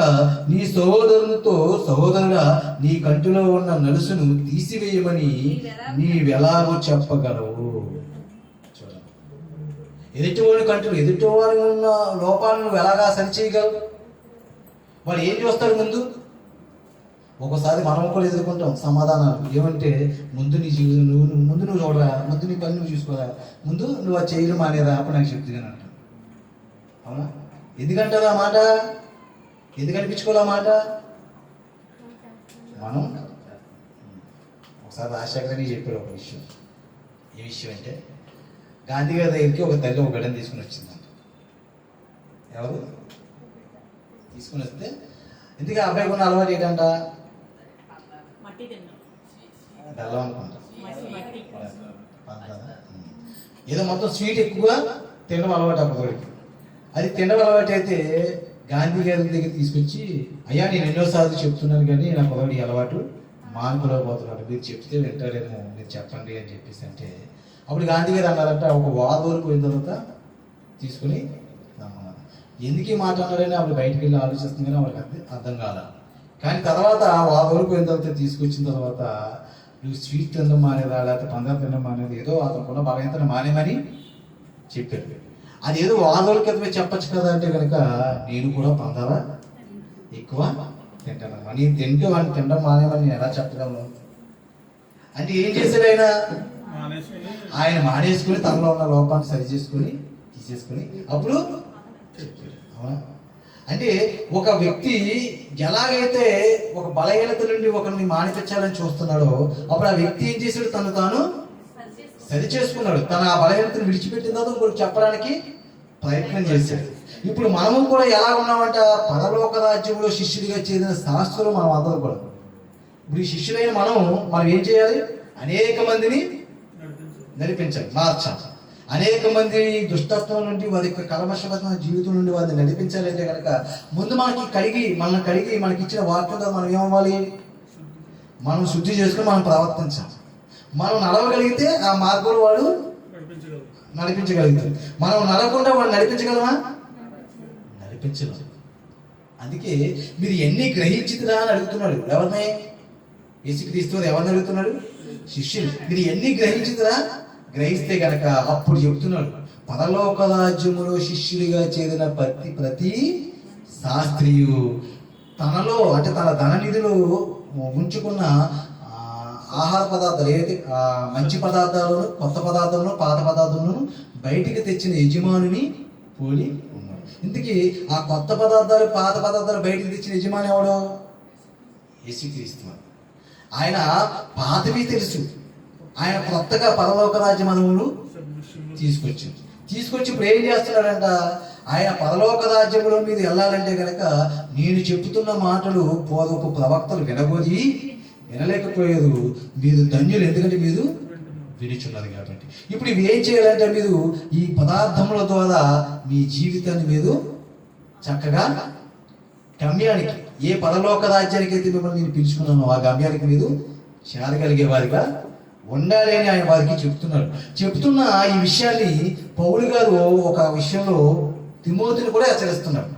Speaker 1: నీ సహోదరుడా నీ కంటిలో ఉన్న నలుసును తీసివేయమని నీవెలాగో చెప్పగలవు. చూడండి, ఎదుటివాడి కంటిలో ఎదుటివాడి ఉన్న లోపాలను నువ్వు ఎలాగా సరిచేయగలవు? వాడు ఏం చూస్తాడు? ముందు ఒక్కోసారి మనం కూడా ఎదుర్కొంటాం సమాధానాలు. ఏమంటే ముందు నీ జీవితం నువ్వు చూడరా, ముందు నీ పని నువ్వు చూసుకోరా, ముందు నువ్వు ఆ చేయడం మానేరా, అప్పుడు నాకు చెప్తున్నాను అంట. అవునా? ఎందుకంటారు ఆ మాట? ఎందుకు అనిపించుకోవాలి ఆ మాట? మనం ఒకసారి రాజశేఖరని చెప్పాడు ఒక విషయం. ఏ విషయం అంటే, గాంధీ గారి దగ్గరికి ఒక తల్లి ఒక గడ్డని తీసుకుని వచ్చిందంట. ఎవరు తీసుకుని వస్తే ఎందుకు ఆ అబ్బాయికి ఉన్న అలవాటు ఏంటంట? బెల్లం అనుకుంటా, ఏదో మొత్తం స్వీట్ ఎక్కువగా తినడం అలవాటు అప్పటికి. అది తినడం అలవాటు అయితే గాంధీ గారి దగ్గర తీసుకొచ్చి, అయ్యా నేను ఎన్నోసార్లు చెప్తున్నాను కానీ నాకు ఒకటి అలవాటు మానుకోలేకపోతున్నాడు, మీరు చెప్తే వింటారేమో, మీరు చెప్పండి అని చెప్పేసి అంటే, అప్పుడు గాంధీ గారు అన్నారంట, ఒక వారం వరకు పోయిన తర్వాత తీసుకుని రమ్మన్నారు. ఎందుకు ఈ మాట అన్నారని అప్పుడు బయటికి వెళ్ళి ఆలోచిస్తుంది కానీ వాళ్ళకి అర్థం కాల. కానీ తర్వాత వారం వరకు పోయిన తర్వాత తీసుకొచ్చిన తర్వాత, నువ్వు స్వీట్ తినడం మానేదా లేకపోతే పందాలు తినడం మానేది, ఏదో అతనుకున్న బలహీనతను మానేమని చెప్పారు. అది ఏదో వాదోల క్రితమే చెప్పచ్చు కదా అంటే కనుక, నేను కూడా పందాల ఎక్కువ తింటానమ్మా, నేను తింటూ అని తినడం మానేమని ఎలా చెప్పగలను అంటే ఏం చేశాడు ఆయన మానేసుకుని తనలో ఉన్న లోపాన్ని సరి చేసుకుని తీసేసుకుని అప్పుడు చెప్పాడు. అవునా? అంటే ఒక వ్యక్తి ఎలాగైతే ఒక బలహీనత నుండి ఒకరిని మానిపించాలని చూస్తున్నాడో, అప్పుడు ఆ వ్యక్తి ఏం చేశాడు? తను తాను సరి చేసుకున్నాడు. తన ఆ బలహీనతను విడిచిపెట్టిన తర్వాత ఇంకోటి చెప్పడానికి ప్రయత్నం చేశాడు. ఇప్పుడు మనము కూడా ఎలా ఉన్నామంట? పరలోక రాజ్యంలో శిష్యుడిగా చేరిన శాస్త్రులు మనం అందరం కూడా. ఇప్పుడు ఈ శిష్యులైన మనం ఏం చేయాలి? అనేక మందిని నడిపించాలి, మార్చాలి. అనేక మంది దుష్టత్వం నుండి, వారి యొక్క కల్మషమైన జీవితం నుండి వారిని నడిపించాలంటే కనుక ముందు మనల్ని కడిగి మనకి ఇచ్చిన వాక్యంతో మనం ఏమవ్వాలి? మనం శుద్ధి చేసుకుని మనం ప్రవర్తించాలి. మనం నడవగలిగితే ఆ మార్గంలో వాడు నడిపించగలుగుతాడు. మనం నడవకుండా వాడు నడిపించగలమా? నడిపించలేదు. అందుకే మీరు ఎన్ని గ్రహించిరా అని అడుగుతున్నాడు. ఎవరిని? యేసుక్రీస్తు ఎవరిని అడుగుతున్నాడు? శిష్యులు. మీరు ఎన్ని గ్రహించిరా? గ్రహిస్తే గనక అప్పుడు చెబుతున్నాడు, పరలోక రాజ్యములో శిష్యుడిగా చేరిన ప్రతి శాస్త్రియు తనలో అంటే తన ధన నిధులు ఉంచుకున్న ఆహార పదార్థాలు ఏదైతే మంచి పదార్థాలను, కొత్త పదార్థాలను, పాత పదార్థాలను బయటికి తెచ్చిన యజమానిని పోలి ఉన్నాడు. ఇందుకే ఆ కొత్త పదార్థాలు, పాత పదార్థాలు బయటికి తెచ్చిన యజమాని ఎవడు? యేసుక్రీస్తు. ఆయన పాతవి తెలుసు, ఆయన కొత్తగా పరలోక రాజ్య మనవులు తీసుకొచ్చి ఇప్పుడు ఏం చేస్తున్నాడంట? ఆయన పరలోక రాజ్యములో మీద వెళ్ళాలంటే కనుక నేను చెప్తున్న మాటలు పూర్వపు ప్రవక్తలు వినలేకపోయారు. మీరు ధన్యులు, ఎందుకంటే మీరు వినిచున్నారు కాబట్టి. ఇప్పుడు ఇవి ఏం చేయాలంటే మీరు ఈ పదార్థముల ద్వారా మీ జీవితాన్ని మీరు చక్కగా గమ్యానికి, ఏ పరలోక రాజ్యానికి అయితే మిమ్మల్ని నేను పిలుచుకున్నానో ఆ గమ్యానికి మీరు చేరగలిగే వారిగా ఉండాలి అని ఆయన వారికి చెప్తున్న ఈ విషయాన్ని పౌలు గారు ఒక విషయంలో తిమోతిని కూడా హెచ్చరిస్తున్నాడు.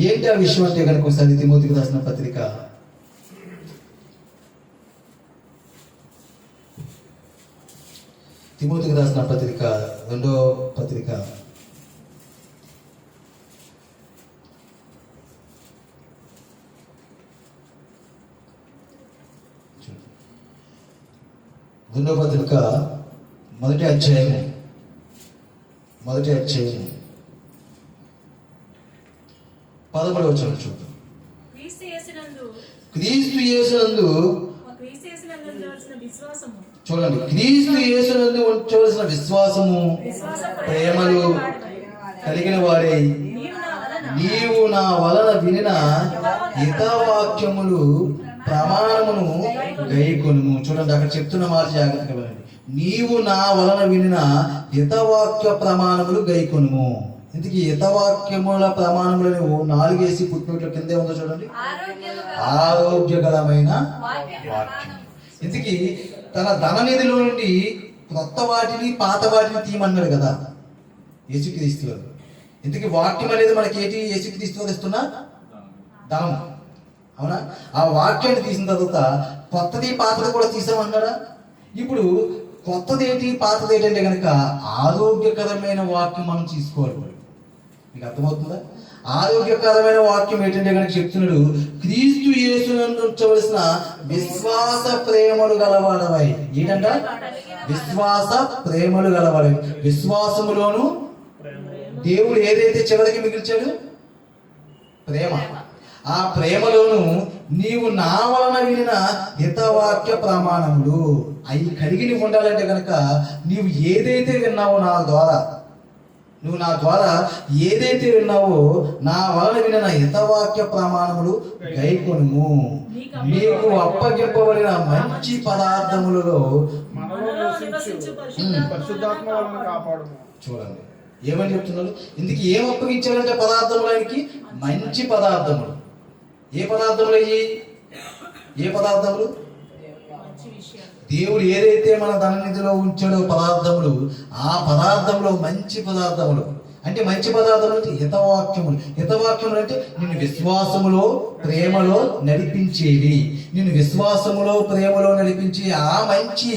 Speaker 1: ఏంటి ఆ విషయం అంటే కనుక ఒకసారి తిమోతికి రాసిన పత్రిక 2వ పత్రిక 2వ పత్రిక 1వ అధ్యాయం 13వ వచనం చూద్దాం. క్రీస్తు యేసునందు చూడండి, క్రీస్తు యేసునందు ఉంచవలసిన విశ్వాసము, ప్రేమలు కలిగిన వాడే నీవు నా వలన వినిన హితవాక్యములు ప్రమాణమును గైకొనుము. చూడండి, అక్కడ చెప్తున్న మాట జాగ్రత్తగా వినండి. నీవు నా వలన వినిన హితవాక్య ప్రమాణములు గైకొనుము. ఇందుకు హితవాక్యముల ప్రమాణములని 4 వేసి పుట్టినట్ల కిందే ఉందో చూడండి. ఆరోగ్యకరమైన వాక్యం. ఇందుకు తన ధననిధిలో నుండి కొత్త వాటిని, పాత వాటిని తీయమన్నాడు కదా యేసుక్రీస్తు గారు. ఇందుకు వాక్యం అనేది మనకి ఏంటి? యేసుక్రీస్తు గారు ఇస్తున్న ధనం, అవునా? ఆ వాక్యాన్ని తీసిన తర్వాత కొత్తది పాతది కూడా తీసామన్నాడా? ఇప్పుడు కొత్తది ఏంటి, పాతది ఏంటంటే కనుక ఆరోగ్యకరమైన వాక్యం మనం తీసుకోవాలి. మీకు అర్థమవుతుందా? ఆరోగ్యకరమైన వాక్యం ఏంటంటే కనుక చెప్తున్నాడు, క్రీస్తు యేసునందు ఉంచవలసిన విశ్వాస ప్రేమలు గలవాడవై. ఏంటంట? విశ్వాస ప్రేమలు గలవాడవై. విశ్వాసములోను దేవుడు ఏదైతే చివరికి మిగిల్చాడు? ప్రేమ. ఆ ప్రేమలోను నీవు నా వలన వినిన హితవాక్య ప్రమాణములు అవి కలిగి నీవు ఉండాలంటే కనుక నీవు ఏదైతే విన్నావో నువ్వు నా ద్వారా ఏదైతే విన్నావో నా వలన వినిన హితవాక్య ప్రమాణములు గైకొనుము. నీకు అప్పగింపబడిన మంచి పదార్థములలో చూడండి ఏమని చెప్తున్నారు. ఇందుకు ఏం అప్పగించాలంటే పదార్థములు ఆయనకి మంచి పదార్థములు. ఏ పదార్థములు అయ్యి? ఏ పదార్థములు? దేవుడు ఏదైతే మన ధననిధిలో ఉంచాడో పదార్థములు, ఆ పదార్థంలో మంచి పదార్థములు అంటే మంచి పదార్థములు అంటే హితవాక్యములు. హితవాక్యములు అంటే నిన్ను విశ్వాసములో ప్రేమలో నడిపించేవి. నిన్ను విశ్వాసములో ప్రేమలో నడిపించి ఆ మంచి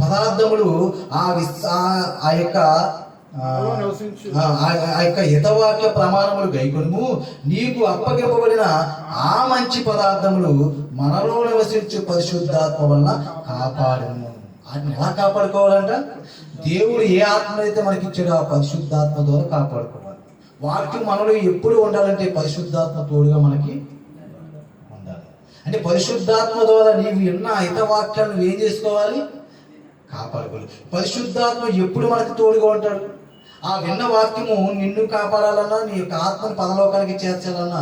Speaker 1: పదార్థములు ఆ యొక్క హితవాక్య ప్రమాణములు గైకొనుము. నీకు అప్పగింపబడిన ఆ మంచి పదార్థములు మనలో నివసించు పరిశుద్ధాత్మ వలన కాపాడము. వాటిని ఎలా కాపాడుకోవాలంట? దేవుడు ఏ ఆత్మ అయితే మనకి ఇచ్చాడో ఆ పరిశుద్ధాత్మ ద్వారా కాపాడుకోవాలి. వాక్యం మనలో ఎప్పుడు ఉండాలంటే పరిశుద్ధాత్మ తోడుగా మనకి ఉండాలి. అంటే పరిశుద్ధాత్మ ద్వారా నీవు ఎన్న హితవాక్యాలను ఏం చేసుకోవాలి? కాపాడుకోవాలి. పరిశుద్ధాత్మ ఎప్పుడు మనకి తోడుగా ఉంటాడు? ఆ విన్న వాక్యము నిన్ను కాపాడాలన్నా, నీ యొక్క ఆత్మను పరలోకానికి చేర్చాలన్నా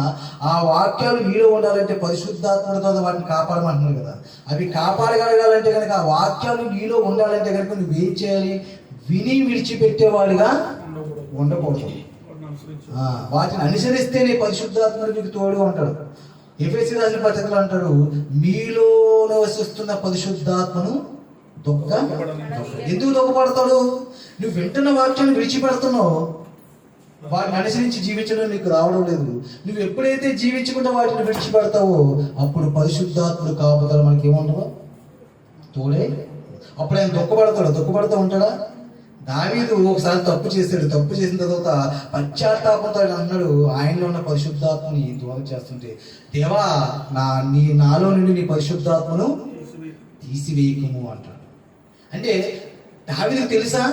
Speaker 1: ఆ వాక్యాలు నీలో ఉండాలంటే పరిశుద్ధాత్మతో వాటిని కాపాడమంటున్నారు కదా. అవి కాపాడగలగాలంటే కనుక ఆ వాక్యాలు నీలో ఉండాలంటే కనుక నువ్వేం చేయాలి? విని విడిచిపెట్టేవాడిగా ఉండకూడదు. వాటిని అనుసరిస్తేనే పరిశుద్ధాత్ముడు మీకు తోడుగా ఉంటాడు. ఎఫెసీ రాసిన పత్రికలో అంటాడు, మీలో నివసిస్తున్న పరిశుద్ధాత్మను ఎందుకు దుఃఖపడతాడు? నువ్వు వింటున్న వాక్యాన్ని విడిచిపెడుతున్నావు, వాటిని అనుసరించి జీవించడం నీకు రావడం లేదు. నువ్వు ఎప్పుడైతే జీవించకుండా వాటిని విడిచిపెడతావో అప్పుడు పరిశుద్ధాత్ముడు కాపుదల మనకి ఏముండదు, తోడే. అప్పుడు ఆయన దుఃఖపడతాడు. దుఃఖపడుతూ ఉంటాడా? దావీదు ఒకసారి తప్పు చేశాడు. తప్పు చేసిన తర్వాత పశ్చాత్తాపంతో ఆయన అన్నాడు, ఆయనలో ఉన్న పరిశుద్ధాత్మని దూరం చేస్తుంటే, దేవా నాలో నుండి నీ పరిశుద్ధాత్మను తీసివేయకము అంటాడు. అంటే దావీదుకు తెలుసా,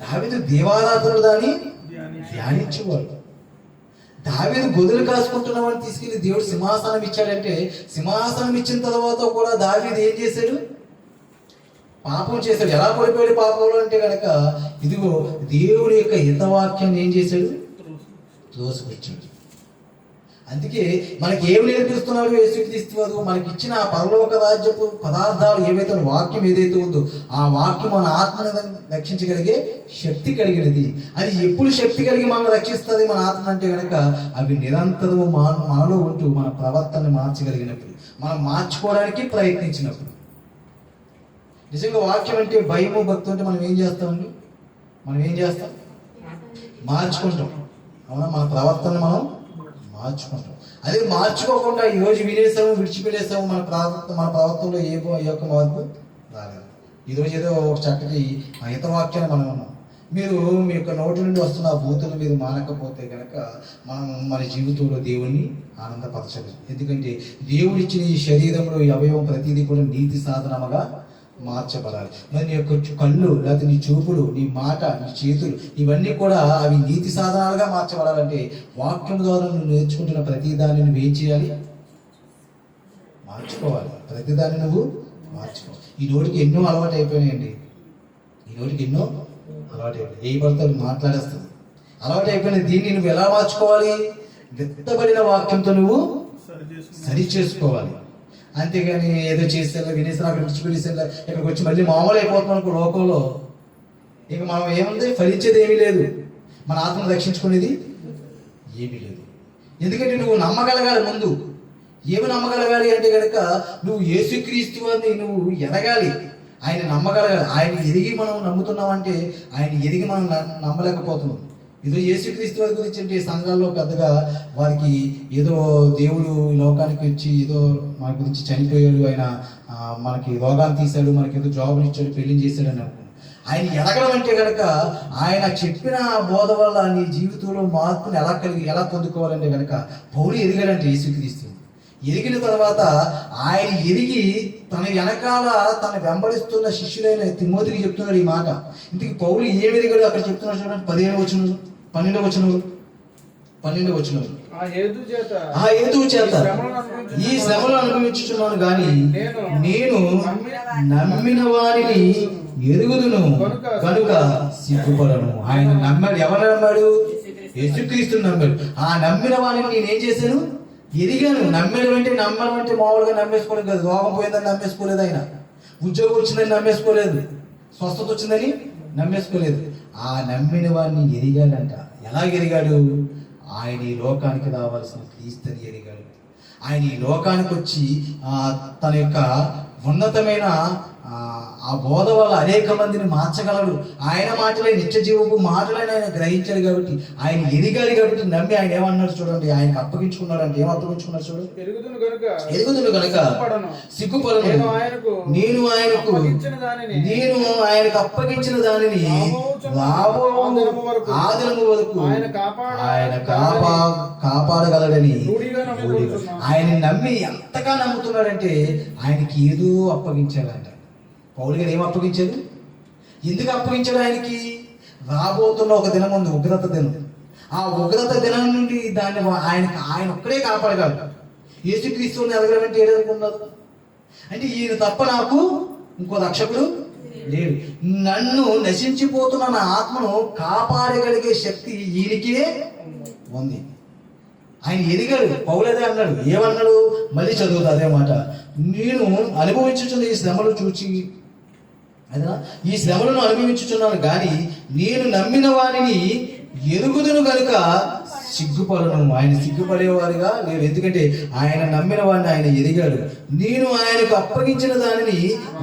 Speaker 1: దావీదు దేవారాధనలు దాన్ని ధ్యానించేవాడు. దావీదు గొదులు కాసుకుంటున్నామని తీసుకెళ్లి దేవుడు సింహాసనం ఇచ్చాడంటే, సింహాసనం ఇచ్చిన తర్వాత కూడా దావీదు ఏం చేశాడు, పాపం చేశాడు. ఎలా పడిపోయాడు పాపంలో అంటే కనుక, ఇదిగో దేవుడి యొక్క హితవాక్యాన్ని ఏం చేశాడు, త్రోసిపుచ్చాడు. అందుకే మనకి ఏమి నేర్పిస్తున్నాడు యేసుక్రీస్తు, మనకి ఇచ్చిన పరలోక రాజ్యపు పదార్థాలు ఏవైతే, వాక్యం ఏదైతే ఉందో ఆ వాక్యం మన ఆత్మని రక్షించగలిగే శక్తి కలిగినది. అది ఎప్పుడు శక్తి కలిగి మనల్ని రక్షిస్తుంది మన ఆత్మ అంటే కనుక, అవి నిరంతరము మనలో ఉంటూ మన ప్రవర్తనని మార్చగలిగినప్పుడు, మనం మార్చుకోవడానికి ప్రయత్నించినప్పుడు. నిజంగా వాక్యం అంటే భయము భక్తి అంటే మనం ఏం చేస్తామండి, మార్చుకుంటాం. అవునా, మన ప్రవర్తన మనం మార్చుకుంటాం. అదే మార్చుకోకుండా ఈరోజు వినేసాము, విడిచిపెట్టేసాము, మన ప్రవర్తనలో ఏ యొక్క మార్పు రాలేదు. ఈరోజు ఏదో ఒక చక్కటి హితవాక్యాన్ని మనం ఉన్నాం. మీరు మీ యొక్క నోటి నుండి వస్తున్న ఆ బూతులు మీరు మానకపోతే కనుక మనం మన జీవితంలో దేవుణ్ణి ఆనందపరచలేదు. ఎందుకంటే దేవుడిచ్చిన ఈ శరీరంలో ఈ అవయవం ప్రతిదీ కూడా నీతి సాధనముగా మార్చబడాలి. మరి నీ యొక్క కళ్ళు, లేకపోతే నీ చూపులు, నీ మాట, నీ చేతులు, ఇవన్నీ కూడా అవి నీతి సాధనాలుగా మార్చబడాలంటే వాక్యం ద్వారా నువ్వు నేర్చుకుంటున్న ప్రతిదాన్ని నువ్వు ఏం చేయాలి, మార్చుకోవాలి. ప్రతిదాన్ని నువ్వు మార్చుకోవాలి. ఈ నోటికి ఎన్నో అలవాటు అయిపోయినాయండి, ఏ పడతాడు మాట్లాడేస్తుంది, అలవాటు అయిపోయిన దీన్ని నువ్వు ఎలా మార్చుకోవాలి, విత్తబడిన వాక్యంతో నువ్వు సరి చేసుకోవాలి. అంతేగాని ఏదో చేసేలా వినేసాను, అక్కడ విడిచిపెట్టేసేలా ఇక్కడికి వచ్చి మళ్ళీ మామూలు అయిపోతున్నాం అనుకో లోకంలో. ఇక మనం ఏముంది, ఫలించేది ఏమీ లేదు, మన ఆత్మను రక్షించుకునేది ఏమీ లేదు. ఎందుకంటే నువ్వు నమ్మగలగాలి. ముందు ఏమి నమ్మగలగాలి అంటే కనుక, నువ్వు యేసుక్రీస్తు వారిని నువ్వు ఎదగాలి, ఆయన నమ్మగలగాలి. ఆయన ఎదిగి మనం నమ్ముతున్నామంటే, ఆయన ఎదిగి మనం నమ్మలేకపోతున్నాం. ఏదో యేసుక్రీస్తు వారి గురించి అంటే సంఘాల్లో పెద్దగా వారికి ఏదో దేవుడు లోకానికి వచ్చి ఏదో మన గురించి చనిపోయాడు, ఆయన మనకి రోగాన్ని తీశాడు, మనకి ఏదో జాబులు ఇచ్చాడు, పెళ్లి చేశాడు అని అనుకున్నాం. ఆయన ఎదగడం అంటే కనుక, ఆయన చెప్పిన బోధ వల్ల నీ జీవితంలో మార్పుని ఎలా పొందుకోవాలంటే కనుక, పౌలు ఎదిగాడంటే యేసుక్రీస్తు. ఎదిగిన తర్వాత ఆయన ఎదిగి తన వెనకాల తన వెంబడిస్తున్న శిష్యులైన తిమోతికి చెప్తున్నాడు ఈ మాట. ఇంతకీ పౌలు ఏం ఎదిగాడు అక్కడ చెప్తున్నాడు చూడండి, 12వ వచనం. ఆ హేతువు చేత ఈ శ్రమలు అనుభవించుచున్నాను గాని నేను నమ్మిన వారిని ఎరుగుదును కనుక సిగ్గుపడను. ఆయన నమ్మాడు. ఎవరు నమ్మాడు? యేసుక్రీస్తుని నమ్మాడు. ఆ నమ్మిన వారిని నేనేం చేశాను, ఎదిగాను. నమ్మడం అంటే మామూలుగా నమ్మేసుకోలేదు కదా. రోగం పోయిందని నమ్మేసుకోలేదు, ఆయన ఉద్యోగం వచ్చిందని నమ్మేసుకోలేదు, స్వస్థత వచ్చిందని నమ్మేసుకోలేదు. ఆ నమ్మిన వాడిని ఎదిగాడంట. ఎలా ఎదిగాడు? ఆయన ఈ లోకానికి రావాల్సిన క్రీస్తుని ఎదిగాడు. ఆయన ఈ లోకానికి వచ్చి తన యొక్క ఉన్నతమైన ఆ బోధ వల్ల అనేక మందిని మార్చగలడు. ఆయన మాటలే నిత్య జీవపు మాటలని ఆయన గ్రహించాడు కాబట్టి, ఆయన ఎదిగాడు కాబట్టి నమ్మి ఆయన ఏమన్నాడు చూడండి, ఆయనకు అప్పగించుకున్నాడు. అంటే ఏం అప్పగించుకున్నాడు చూడండి, ఎరుగుదును గనుక సిగ్గుపడను. నేను ఆయనకు అప్పగించిన దానిని ఆ దినము వరకు ఆయన కాపాడగలడని ఆయన నమ్మి ఎంతగా నమ్ముతున్నాడంటే ఆయనకి ఏదో అప్పగించాడంట. పౌలు గారు ఏం అప్పగించాడు? ఎందుకు అప్పగించాడు? ఆయనకి రాబోతున్న ఒక దినం ఉంది, ఉగ్రత దినం. ఆ ఉగ్రత దినం నుండి దాన్ని ఆయన ఒక్కడే కాపాడగలడు. యేసుక్రీస్తుని ఎదగడం అంటే ఏదనుకున్నారు అంటే, ఈయన తప్ప నాకు ఇంకో రక్షకుడు లేడు. నన్ను నశించిపోతున్న నా ఆత్మను కాపాడగలిగే శక్తి ఈయనకే ఉంది. ఆయన ఎదిగాడు. పౌలు అదే అన్నాడు. ఏమన్నాడు? మళ్ళీ చదువుతా అదే మాట. నేను అనుభవించుచున్న ఈ శ్రమలు చూచి, అదే ఈ శ్రమలను అనుభవించుచున్నాను కానీ నేను నమ్మిన వారిని ఎరుగుదును కనుక సిగ్గుపడను. ఆయన సిగ్గుపడేవారుగా లేరు. ఎందుకంటే ఆయన నమ్మిన వాడిని ఆయన ఎదిగాడు. నేను ఆయనకు అప్పగించిన దానిని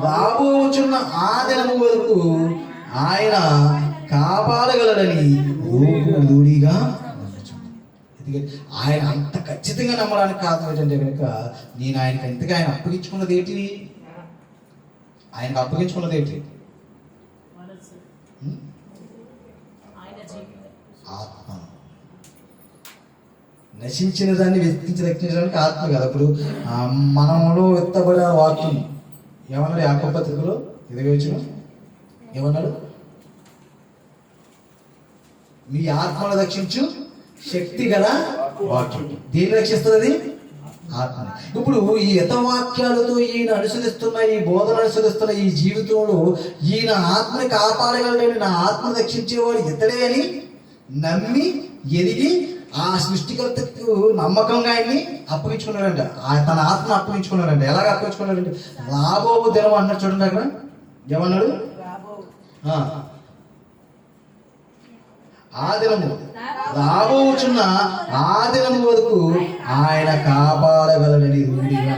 Speaker 1: రాబోచున్న ఆ దినము వరకు ఆయన కాపాడగలడని రూఢిగా. ఎందుకంటే ఆయన అంత ఖచ్చితంగా నమ్మడానికి కారణం ఏంటంటే కనుక, నేను ఆయనకి ఎంతగా ఆయన అప్పగించుకున్నది ఏంటి? ఆయనకు అప్పగించుకున్నది ఏంటి? ఆత్మను. నశించిన దాన్ని వెతికించి రక్షించడానికి ఆత్మ కదా. ఇప్పుడు మనలో ఎత్తబడిన వాక్యం ఏమన్నాడు యాకోబు పత్రికలో 20 ఏమన్నాడు? మీ ఆత్మను రక్షించు శక్తి గల వాక్యం. దేన్ని రక్షిస్తుంది? ఆత్మ. ఇప్పుడు ఈ యథవాక్యాలతో ఈయన అనుసరిస్తున్న, ఈ బోధన అనుసరిస్తున్న ఈ జీవితంలో ఈయన ఆత్మని కాపాడగలని, నా ఆత్మ రక్షించేవాడు ఇతడే అని నమ్మి ఎరిగి ఆ సృష్టికర్తకు నమ్మకంగా ఆయన్ని అప్పగించుకున్నాడంట. తన ఆత్మను అప్పగించుకున్నాడంట. ఎలాగ అప్పగించుకున్నాడంటే రాబో దినం అన్నాడు. చూడండి అక్కడ ఏమన్నాడు? ఆ దినము రాబోచున్న ఆ దినము వరకు ఆయన కాపాడగలడని రూఢిగా.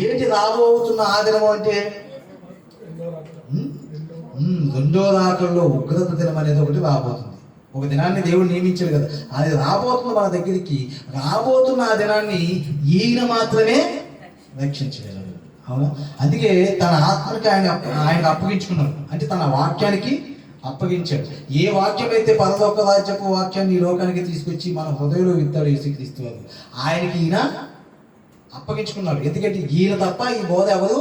Speaker 1: ఏంటి రాబోతున్న ఆ దినము అంటే? రెండో రాకల్లో ఉగ్రత దినం అనేది ఒకటి రాబోతుంది. ఒక దినాన్ని దేవుడు నియమించాడు కదా, అది రాబోతుంది మన దగ్గరికి. రాబోతున్న ఆ దినాన్ని ఈయన మాత్రమే రక్షించగలడు. అవునా? అందుకే తన ఆత్మకి ఆయనకు అప్పగించుకున్నాడు. అంటే తన వాక్యానికి అప్పగించాడు. ఏ వాక్యం అయితే పరలోక రాజ్యపు వాక్యాన్ని ఈ లోకానికి తీసుకొచ్చి మన హృదయంలో విత్తాడు యేసుక్రీస్తు వారు, ఆయనకి ఈయన అప్పగించుకున్నాడు. ఎందుకంటే ఈయన తప్ప ఈ బోధ ఎవరు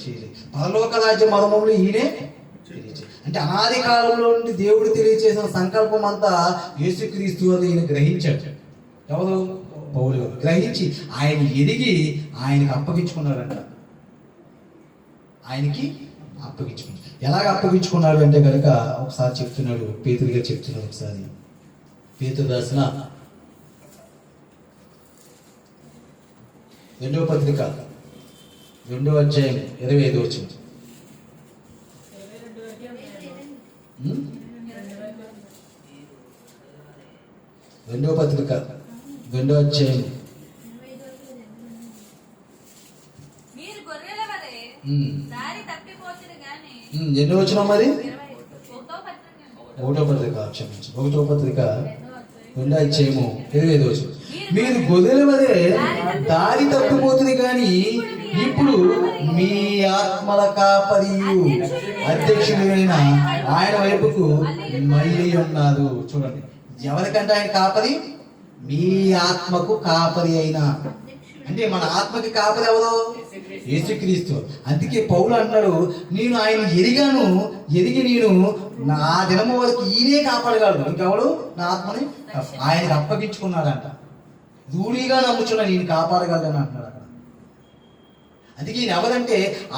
Speaker 1: చేయలేదు. పరలోక రాజ్య మర్మములు ఈయనే తెలియజేయాలి. అంటే అనాది కాలంలో నుండి దేవుడు తెలియజేసిన సంకల్పం అంతా యేసుక్రీస్తు వారు ఈయన గ్రహించాడు. ఎవరు? పౌలు గారు గ్రహించి ఆయన ఎదిగి ఆయనకి అప్పగించుకున్నాడంట. ఆయనకి అప్పగించుకున్నాడు. ఎలాగ అప్పగించుకున్నాడు అంటే కనుక ఒకసారి చెప్తున్నాడు, పేతురుగా చెప్తున్నాడు. ఒకసారి పేతురు రాసిన 2వ పత్రిక 2వ అధ్యాయం 25 వచ్చింది. 2వ పత్రిక 2వ అధ్యాయం ఎన్ని వచ్చిన మరి? 1వ పత్రిక, క్షమించు, 1వ పత్రిక 2వ అధ్యాయము 25 వచ్చిన. మీరు గొర్రెల వలె దారి తప్పిపోతుంది కానీ ఇప్పుడు మీ ఆత్మల కాపరియు అధ్యక్షుడైన ఆయన వైపుకు మళ్ళీ ఉన్నారు. చూడండి, ఎవరికంటే ఆయన కాపరి? మీ ఆత్మకు కాపరి అయినా. అంటే మన ఆత్మకి కాపరి ఎవరు? యేసుక్రీస్తు. అందుకే పౌలు అంటున్నాడు, నేను ఆయన ఎరిగాను, ఎరిగి నేను నా దినము వరకు ఈయనే కాపాడగలడు. ఇంకెవడు నా ఆత్మని ఆయనకు అప్పగించుకున్నాడంట. రూఢిగా నమ్ముచున్నా నేను కాపాడగలను అంటున్నాడు అక్కడ. అందుకే ఈయన ఎవరంటే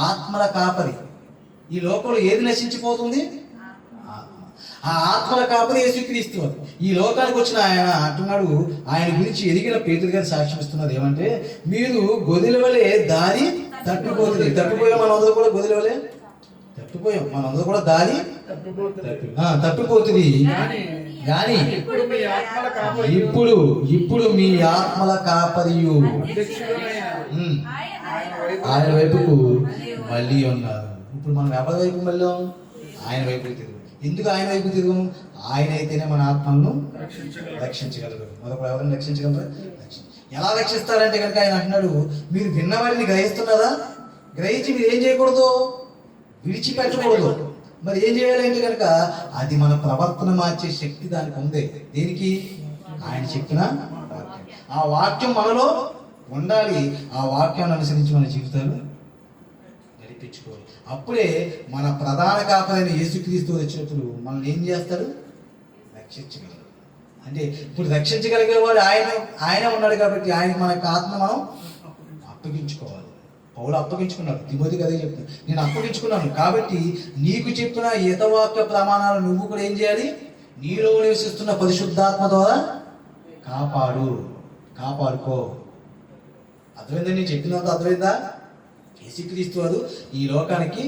Speaker 1: ఆత్మల కాపరి. ఈ లోకంలో ఏది నశించిపోతుంది? ఆ ఆత్మల కాపరి యేసుక్రీస్తు. ఈ లోకానికి వచ్చిన ఆయన అంటున్నాడు, ఆయన గురించి ఎదిగిన పేతురు గారు సాక్ష్యం ఇస్తున్నారు. ఏమంటే మీరు గొర్రెల వలె దారి తప్పిపోతుంది. తప్పిపోయాం మనందరూ కూడా, గొర్రెల వలె తప్పిపోయాం మనందరూ కూడా, దారి తప్పిపోతుంది. కానీ ఇప్పుడు మీ ఆత్మల కాపరియు ఆయన వైపుకు మళ్ళీ ఉన్నారు. ఇప్పుడు మనం ఎవరి వైపు వెళ్ళాం? ఆయన వైపు తిరుగు. ఎందుకు ఆయన వైపు తిరుగు? ఆయన అయితేనే మన ఆత్మలను రక్షించగలరు. మరొకరు ఎవరిని రక్షించగలరా? ఎలా రక్షిస్తారంటే కనుక ఆయన అంటున్నాడు, మీరు విన్నవాడిని గ్రహిస్తున్నారా? గ్రహించి మీరు ఏం చేయకూడదు? విడిచిపెట్టకూడదు. మరి ఏం చేయాలంటే కనుక అది మన ప్రవర్తన మార్చే శక్తి దానికి ఉంది. దేనికి? ఆయన చెప్పిన ఆ వాక్యం మనలో ఉండాలి. ఆ వాక్యాన్ని అనుసరించి మన జీవితాలు నడిపించుకోవాలి. అప్పుడే మన ప్రధాన కాపరైన యేసుక్రీస్తు వచ్చినప్పుడు మనల్ని ఏం చేస్తాడు? రక్షించగలడు. అంటే ఇప్పుడు రక్షించగలిగేవాడు ఆయన ఉన్నాడు కాబట్టి ఆయనకి మన ఆత్మ మనం అప్పగించుకోవాలి. పౌలు అప్పగించుకున్నాడు, తిమోతికి అదే చెప్తాను, నేను అప్పగించుకున్నాను కాబట్టి నీకు చెప్పిన హితవాక్య ప్రమాణాలు నువ్వు కూడా ఏం చేయాలి? నీలో నివసిస్తున్న పరిశుద్ధాత్మ ద్వారా కాపాడుకో. అర్థమైందా? నేను చెప్పినంత అర్థమైందా? యేసుక్రీస్తు వారు ఈ లోకానికి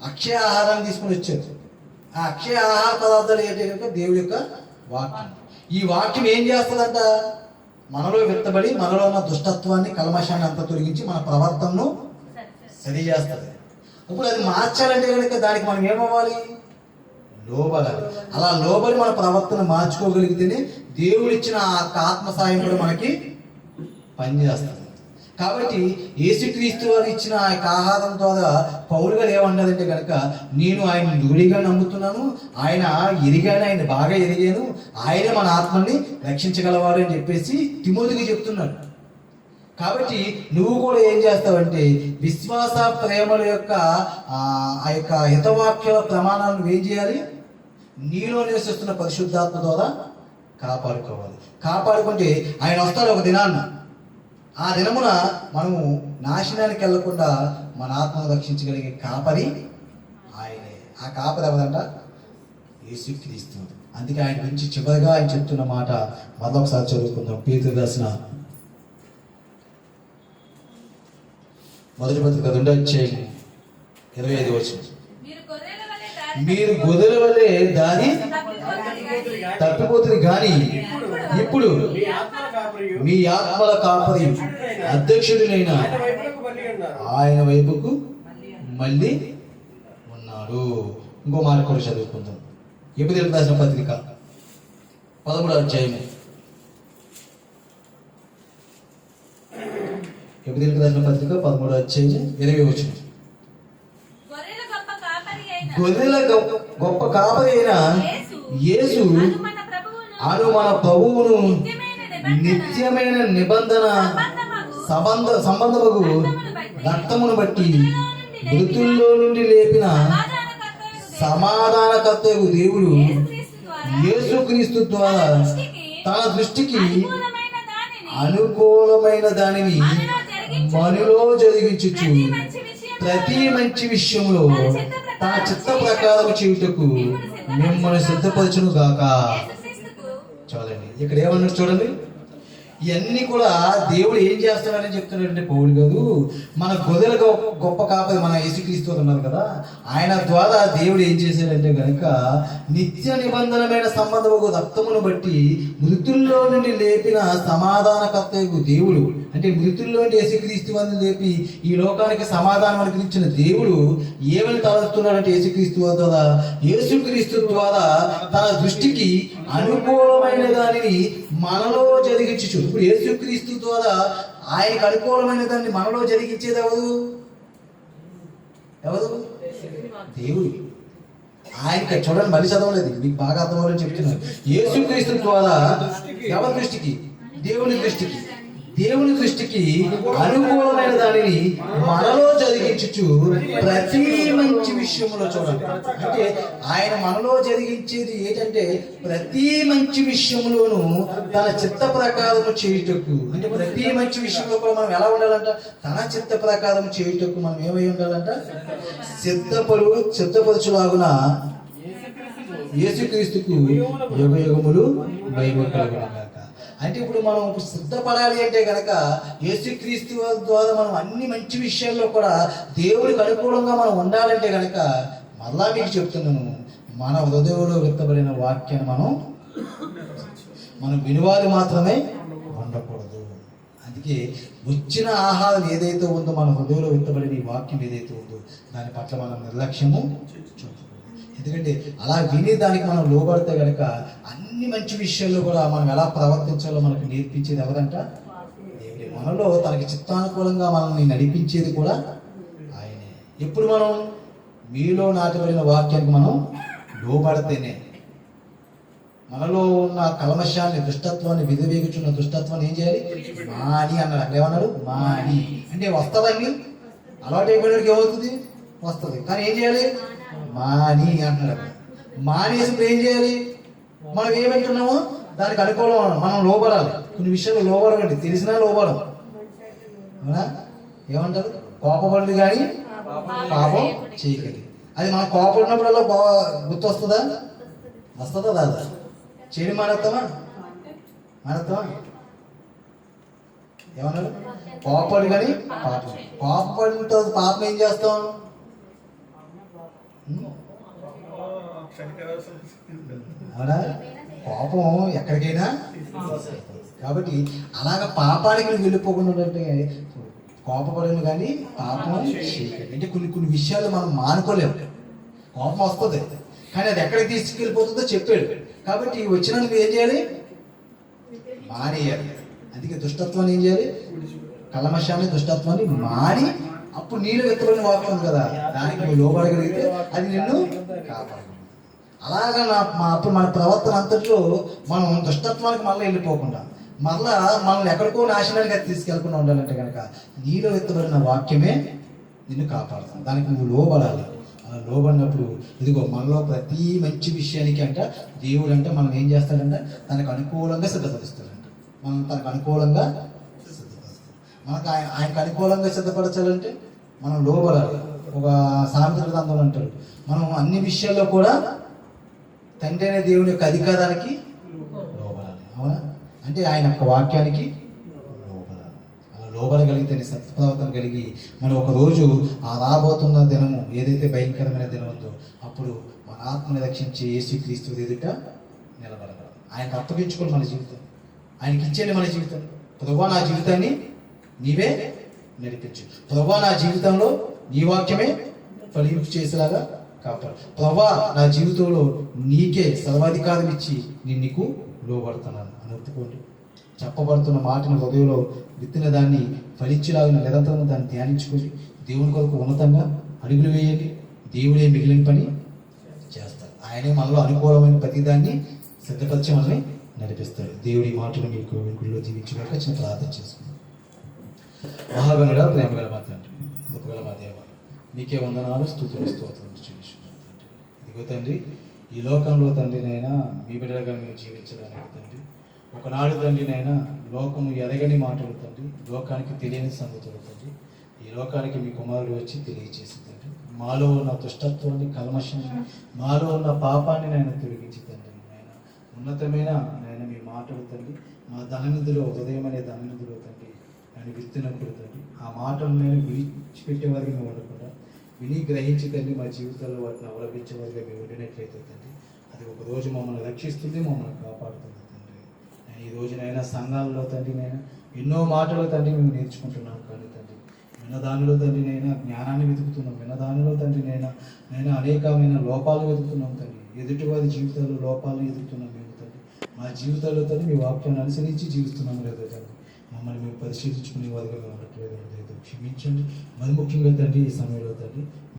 Speaker 1: అక్షయ ఆహారాన్ని తీసుకుని వచ్చారు. ఆ అక్షయ ఆహార పదార్థాలు ఏంటి కనుక దేవుడి యొక్క వాక్యం. ఈ వాక్యం ఏం చేస్తుందంట? మనలో విత్తబడి మనలో ఉన్న దుష్టత్వాన్ని, కల్మషాన్ని అంతా తొలగించి మన ప్రవర్తనను సరి చేస్తుంది. ఇప్పుడు అది మార్చాలంటే కనుక దానికి మనం ఏమవ్వాలి? లోబడాలి. అలా లోబడి మన ప్రవర్తన మార్చుకోగలిగితేనే దేవుడు ఇచ్చిన ఆత్మ సాయం కూడా మనకి పనిచేస్తుంది. కాబట్టి యేసుక్రీస్తు వారు ఇచ్చిన ఆ యొక్క ఆహారం ద్వారా పౌలు గారు ఏమన్నదంటే కనుక నేను ఆయన దూడిగా నమ్ముతున్నాను, ఆయన ఎరిగాను, ఆయన బాగా ఎరిగాను, ఆయన మన ఆత్మని రక్షించగలవాడు అని చెప్పేసి తిమోతికి చెప్తున్నాడు. కాబట్టి నువ్వు కూడా ఏం చేస్తావంటే విశ్వాస ప్రేమల యొక్క ఆ యొక్క హితవాక్య ప్రమాణాలను నువ్వేం చేయాలి, నీలో నివసిస్తున్న పరిశుద్ధాత్మ ద్వారా కాపాడుకోవాలి. కాపాడుకుంటే ఆయన వస్తాడు ఒక దినాన్న. ఆ దినమున మనము నాశనానికి వెళ్లకుండా మన ఆత్మను రక్షించగలిగే కాపరి ఆయనే. ఆ కాపరి ఎవరంట? యేసుక్రీస్తు. అందుకే ఆయన గురించి చివరిగా ఆయన చెప్తున్న మాట మరొకసారి చదువుకుందాం. పేతురు రాసిన మొదటి పత్రిక 2వ అధ్యాయం 25వ వచనం. మీరు గొర్రెల వలె దారి తప్పిపోతుంది కానీ ఇప్పుడు మీ ఆత్మల కాపరి అధ్యక్షుడినైన ఆయన వైపుకు మళ్ళీ ఉన్నాడు. ఇంకో మాట కూడా చదువుకుందాం. ఎబిదీయులకు రాసిన పత్రిక 13వ అధ్యాయం. ఎబిదీయులకు రాసిన పత్రిక 13వ అధ్యాయం 20వ వచనం. గొర్రెల గొప్ప కాపరి అయిన యేసు అను మన ప్రభువును నిత్యమైన నిబంధన సంబంధముకు రక్తమును బట్టి మృతుల్లో నుండి లేపిన సమాధానకర్తయగు దేవుడు యేసుక్రీస్తు ద్వారా తన దృష్టికి అనుకూలమైన దానిని మనలో జరిగించుచు ప్రతి మంచి విషయంలో తన చిత్త ప్రకారం చేయుటకు మిమ్మల్ని సిద్ధపరచును గాక. చూడండి ఇక్కడ ఏమన్నారు చూడండి. ఇవన్నీ కూడా దేవుడు ఏం చేస్తాడని చెప్తున్నాడంటే పౌలు కాదు, మన గొర్రెల గొప్ప కాపరి మన యేసుక్రీస్తు ఉన్నారు కదా, ఆయన ద్వారా దేవుడు ఏం చేశాడంటే కనుక నిత్య నిబంధనమైన సంబంధము రక్తమును బట్టి మృతుల్లో నుండి లేపిన సమాధానకర్తయగు దేవుడు, అంటే మృతుల్లో నుండి యేసుక్రీస్తు వారిని లేపి ఈ లోకానికి సమాధానం అనుగ్రహించిన దేవుడు ఏమని తలస్తున్నాడంటే యేసుక్రీస్తు ద్వారా తన దృష్టికి అనుకూలమైన దానిని మనలో జరిగించు. ఇప్పుడు యేసుక్రీస్తు ద్వారా ఆయనకు అనుకూలమైన దాన్ని మనలో జరిగించేది ఎవరు? దేవుడు. ఆయనకి చూడండి, మళ్ళీ చదవలేదు, మీకు బాగా అర్థమవులని చెప్తున్నాను. యేసుక్రీస్తు ద్వారా ఎవరి దృష్టికి? దేవుని దృష్టికి అనుకూలమైన దానిని మనలో జరిగించు ప్రతి మంచి విషయంలో. చూడండి, అంటే ఆయన మనలో జరిగించేది ఏంటంటే ప్రతి మంచి విషయంలోనూ తన చిత్త ప్రకారము చేయుటకు. అంటే ప్రతి మంచి విషయంలో కూడా మనం ఎలా ఉండాలంట? తన చిత్త ప్రకారం చేయుటకు మనం ఏమై ఉండాలంట? సిద్ధపరచులాగున యేసుక్రీస్తుకు యుగయుగములు మహిమ కలుగును గాక. అంటే ఇప్పుడు మనం సిద్ధపడాలి అంటే కనుక యేసుక్రీస్తు ద్వారా మనం అన్ని మంచి విషయాల్లో కూడా దేవుడికి అనుకూలంగా మనం ఉండాలంటే కనుక మళ్ళా మీకు చెప్తున్నాను, మన హృదయంలో వ్యక్తపడిన వాక్యాన్ని మనం వినువారు మాత్రమే ఉండకూడదు. అందుకే వచ్చిన ఆహారం ఏదైతే ఉందో మన హృదయంలో వ్యక్తపడిన ఈ వాక్యం ఏదైతే ఉందో దాని పట్ల మనం నిర్లక్ష్యము చూడకూడదు. ఎందుకంటే అలా విని దానికి మనం లోబడితే కనుక అన్ని మంచి విషయాల్లో కూడా మనం ఎలా ప్రవర్తించాలో మనకు నేర్పించేది ఎవరంట? దేవుడే. మనలో తనకి చిత్తానుకూలంగా మనల్ని నడిపించేది కూడా ఆయనే. ఎప్పుడు మనం మీలో నాటబడిన వాక్యానికి మనం లోబడితేనే మనలో ఉన్న కల్మషాన్ని, దుష్టత్వాన్ని, విధివేగుచున్న దుష్టత్వాన్ని ఏం చేయాలి? మాని అన్నాడు. అక్కడ ఏమన్నాడు? మాని అంటే వస్తుందండి. అలవాటు అయిపోయినకి ఏమవుతుంది? వస్తుంది. కానీ ఏం చేయాలి? మాని అంటున్నాడు. మానేసినప్పుడు ఏం చేయాలి? మనం ఏమంటున్నామో దానికి అనుకూలం మనం లోబడాలి. కొన్ని విషయాలు లోబడకండి, తెలిసినా లోబడం. అవునా? ఏమంటారు? కోపపడి కానీ పాపం చేయకండి. అది మనం కోపడినప్పుడల్లా గుర్తు వస్తుందా? దాదా చేయని మానేస్తామా? ఏమన్నారు? కోపపడి కానీ పాపం. కోపపడిన తర్వాత పాపం ఏం చేస్తాం? అవునా? కోపం ఎక్కడికైనా. కాబట్టి అలాగ పాపానికి నువ్వు వెళ్ళిపోకుండా అంటే కోపపడను కానీ పాపం అంటే కొన్ని విషయాలు మనం మానుకోలేము. కోపం వస్తుంది కానీ అది ఎక్కడికి తీసుకెళ్ళిపోతుందో చెప్పాడు. కాబట్టి వచ్చిన నువ్వు ఏం చేయాలి? మానేయాలి. అందుకే దుష్టత్వాన్ని ఏం చేయాలి? కల్మషాన్ని దుష్టత్వాన్ని మాని అప్పుడు నీళ్ళు వెతుకుని వాక్యం ఉంది కదా, దానికి నువ్వు లోబడగలిగితే అది నిన్ను కాపాడు. అలాగా అప్పుడు మన ప్రవర్తన అంతట్లో మనం దుష్టత్వానికి మళ్ళీ వెళ్ళిపోకుండా మళ్ళా మనల్ని ఎక్కడికో నాశనానికి అది తీసుకెళ్లకుండా ఉండాలంటే కనుక నీలో ఎత్తబడిన వాక్యమే నిన్ను కాపాడుతుంది. దానికి నువ్వు లోబడాలి. అలా లోబడినప్పుడు ఇదిగో మనలో ప్రతి మంచి విషయానికి అంట దేవుడు అంటే మనం ఏం చేస్తాడంట, తనకు అనుకూలంగా సిద్ధపరుస్తాడంట. మనం తనకు అనుకూలంగా సిద్ధపరుస్తాం. మనకు ఆయనకు అనుకూలంగా సిద్ధపరచాలంటే మనం లోబడాలి. ఒక సామెతల గ్రంథంలో అంటాడు, మనం అన్ని విషయాల్లో కూడా తండ్రి అనే దేవుని యొక్క అధికారానికి లోబడాలి. అవునా? అంటే ఆయన యొక్క వాక్యానికి లోబడాలి. అలా లోబడగలిగితే సత్ప్రవర్తన కలిగి మనం ఒక రోజు ఆ రాబోతున్న దినము ఏదైతే భయంకరమైన దినం ఉందో అప్పుడు మన ఆత్మని రక్షించే యేసుక్రీస్తు ఎదుట నిలబడగలం. ఆయనకు అప్పగించుకోండి మన జీవితం, ఆయనకి ఇచ్చేయండి మన జీవితం. ప్రభువా నా జీవితాన్ని నీవే నడిపించు, ప్రభువా నా జీవితంలో నీ వాక్యమే ఫలింపు చేసేలాగా కాపాడు, ప్రభువా నా జీవితంలో నీకే సర్వాధికారం ఇచ్చి నేను నీకు లోబడుతున్నాను అని ఒప్పుకోండి. చెప్పబడుతున్న మాటను హృదయంలో విత్తిన దాన్ని ఫలించేలాగిన నిరంతరం దాన్ని ధ్యానించుకొని దేవుని కొరకు ఉన్నతంగా అడుగులు వేయండి. దేవుడే మిగిలిన పని చేస్తాడు. ఆయనే మనలో అనుకూలమైన ప్రతిదాన్ని సిద్ధపరిచి మనల్ని నడిపిస్తాడు. దేవుడి మాటలు మీకు గుడిలో జీవించడానికి చిన్న ప్రార్థన చేసుకుందాం. మహాగణుడా, ప్రేమగల మా తండ్రి, కృపగల మా దేవ, నీకే వందనాలు, స్తుతులు, స్తోత్రం చెల్లిస్తున్నాను తండ్రి. ఇదిగో తండ్రి, ఈ లోకంలో తండ్రినైనా మీ బిడ్డలుగా మేము జీవించడానికి తండ్రి ఒకనాడు తండ్రినైనా లోకము ఎరగని మాటలు తండ్రి, లోకానికి తెలియని సంగతులు తండ్రి ఈ లోకానికి మీ కుమారుడు వచ్చి తెలియజేసి తండ్రి మాలో ఉన్న దుష్టత్వాన్ని, కల్మషాన్ని, మాలో ఉన్న పాపాన్ని నాయన తొలగించి తండ్రి నాయన ఉన్నతమైన నాయన మీ మాటలు తండ్రి మా ధననిధిలో, హృదయం అనే ధననిధిలో తండ్రి ఆయన విత్తినప్పుడు తండ్రి ఆ మాటలు నేను విడిచిపెట్టేవారికి మేము ఉండకుండా విని గ్రహించి తండ్రి మా జీవితాల్లో వాటిని అవలంబించేవారిగా మేము ఉండినట్లయితే తండ్రి అది ఒక రోజు మమ్మల్ని రక్షిస్తుంది, మమ్మల్ని కాపాడుతుంది తండ్రి. ఈ రోజునైనా సంఘాలలో తండ్రి నైనా ఎన్నో మాటలు తండ్రి మేము నేర్చుకుంటున్నాం, కానీ తండ్రి విన్నదానిలో తండ్రి నైనా జ్ఞానాన్ని వెతుకుతున్నాం, విన్నదానిలో తండ్రి నైనా అనేకమైన లోపాలు వెతుకుతున్నాం తండ్రి. ఎదుటివారి జీవితాల్లో లోపాలు ఎదుగుతున్నాం మేము తండ్రి. మా జీవితాల్లో తండ్రి మీ వాక్యాన్ని అనుసరించి జీవిస్తున్నాం లేదో తండ్రి మమ్మల్ని మేము పరిశీలించుకునే వారిగా మేము ఉండట్లేదు, క్షమించండి. మరి ముఖ్యంగా తండ్రి ఈ సమయంలో తండ్రి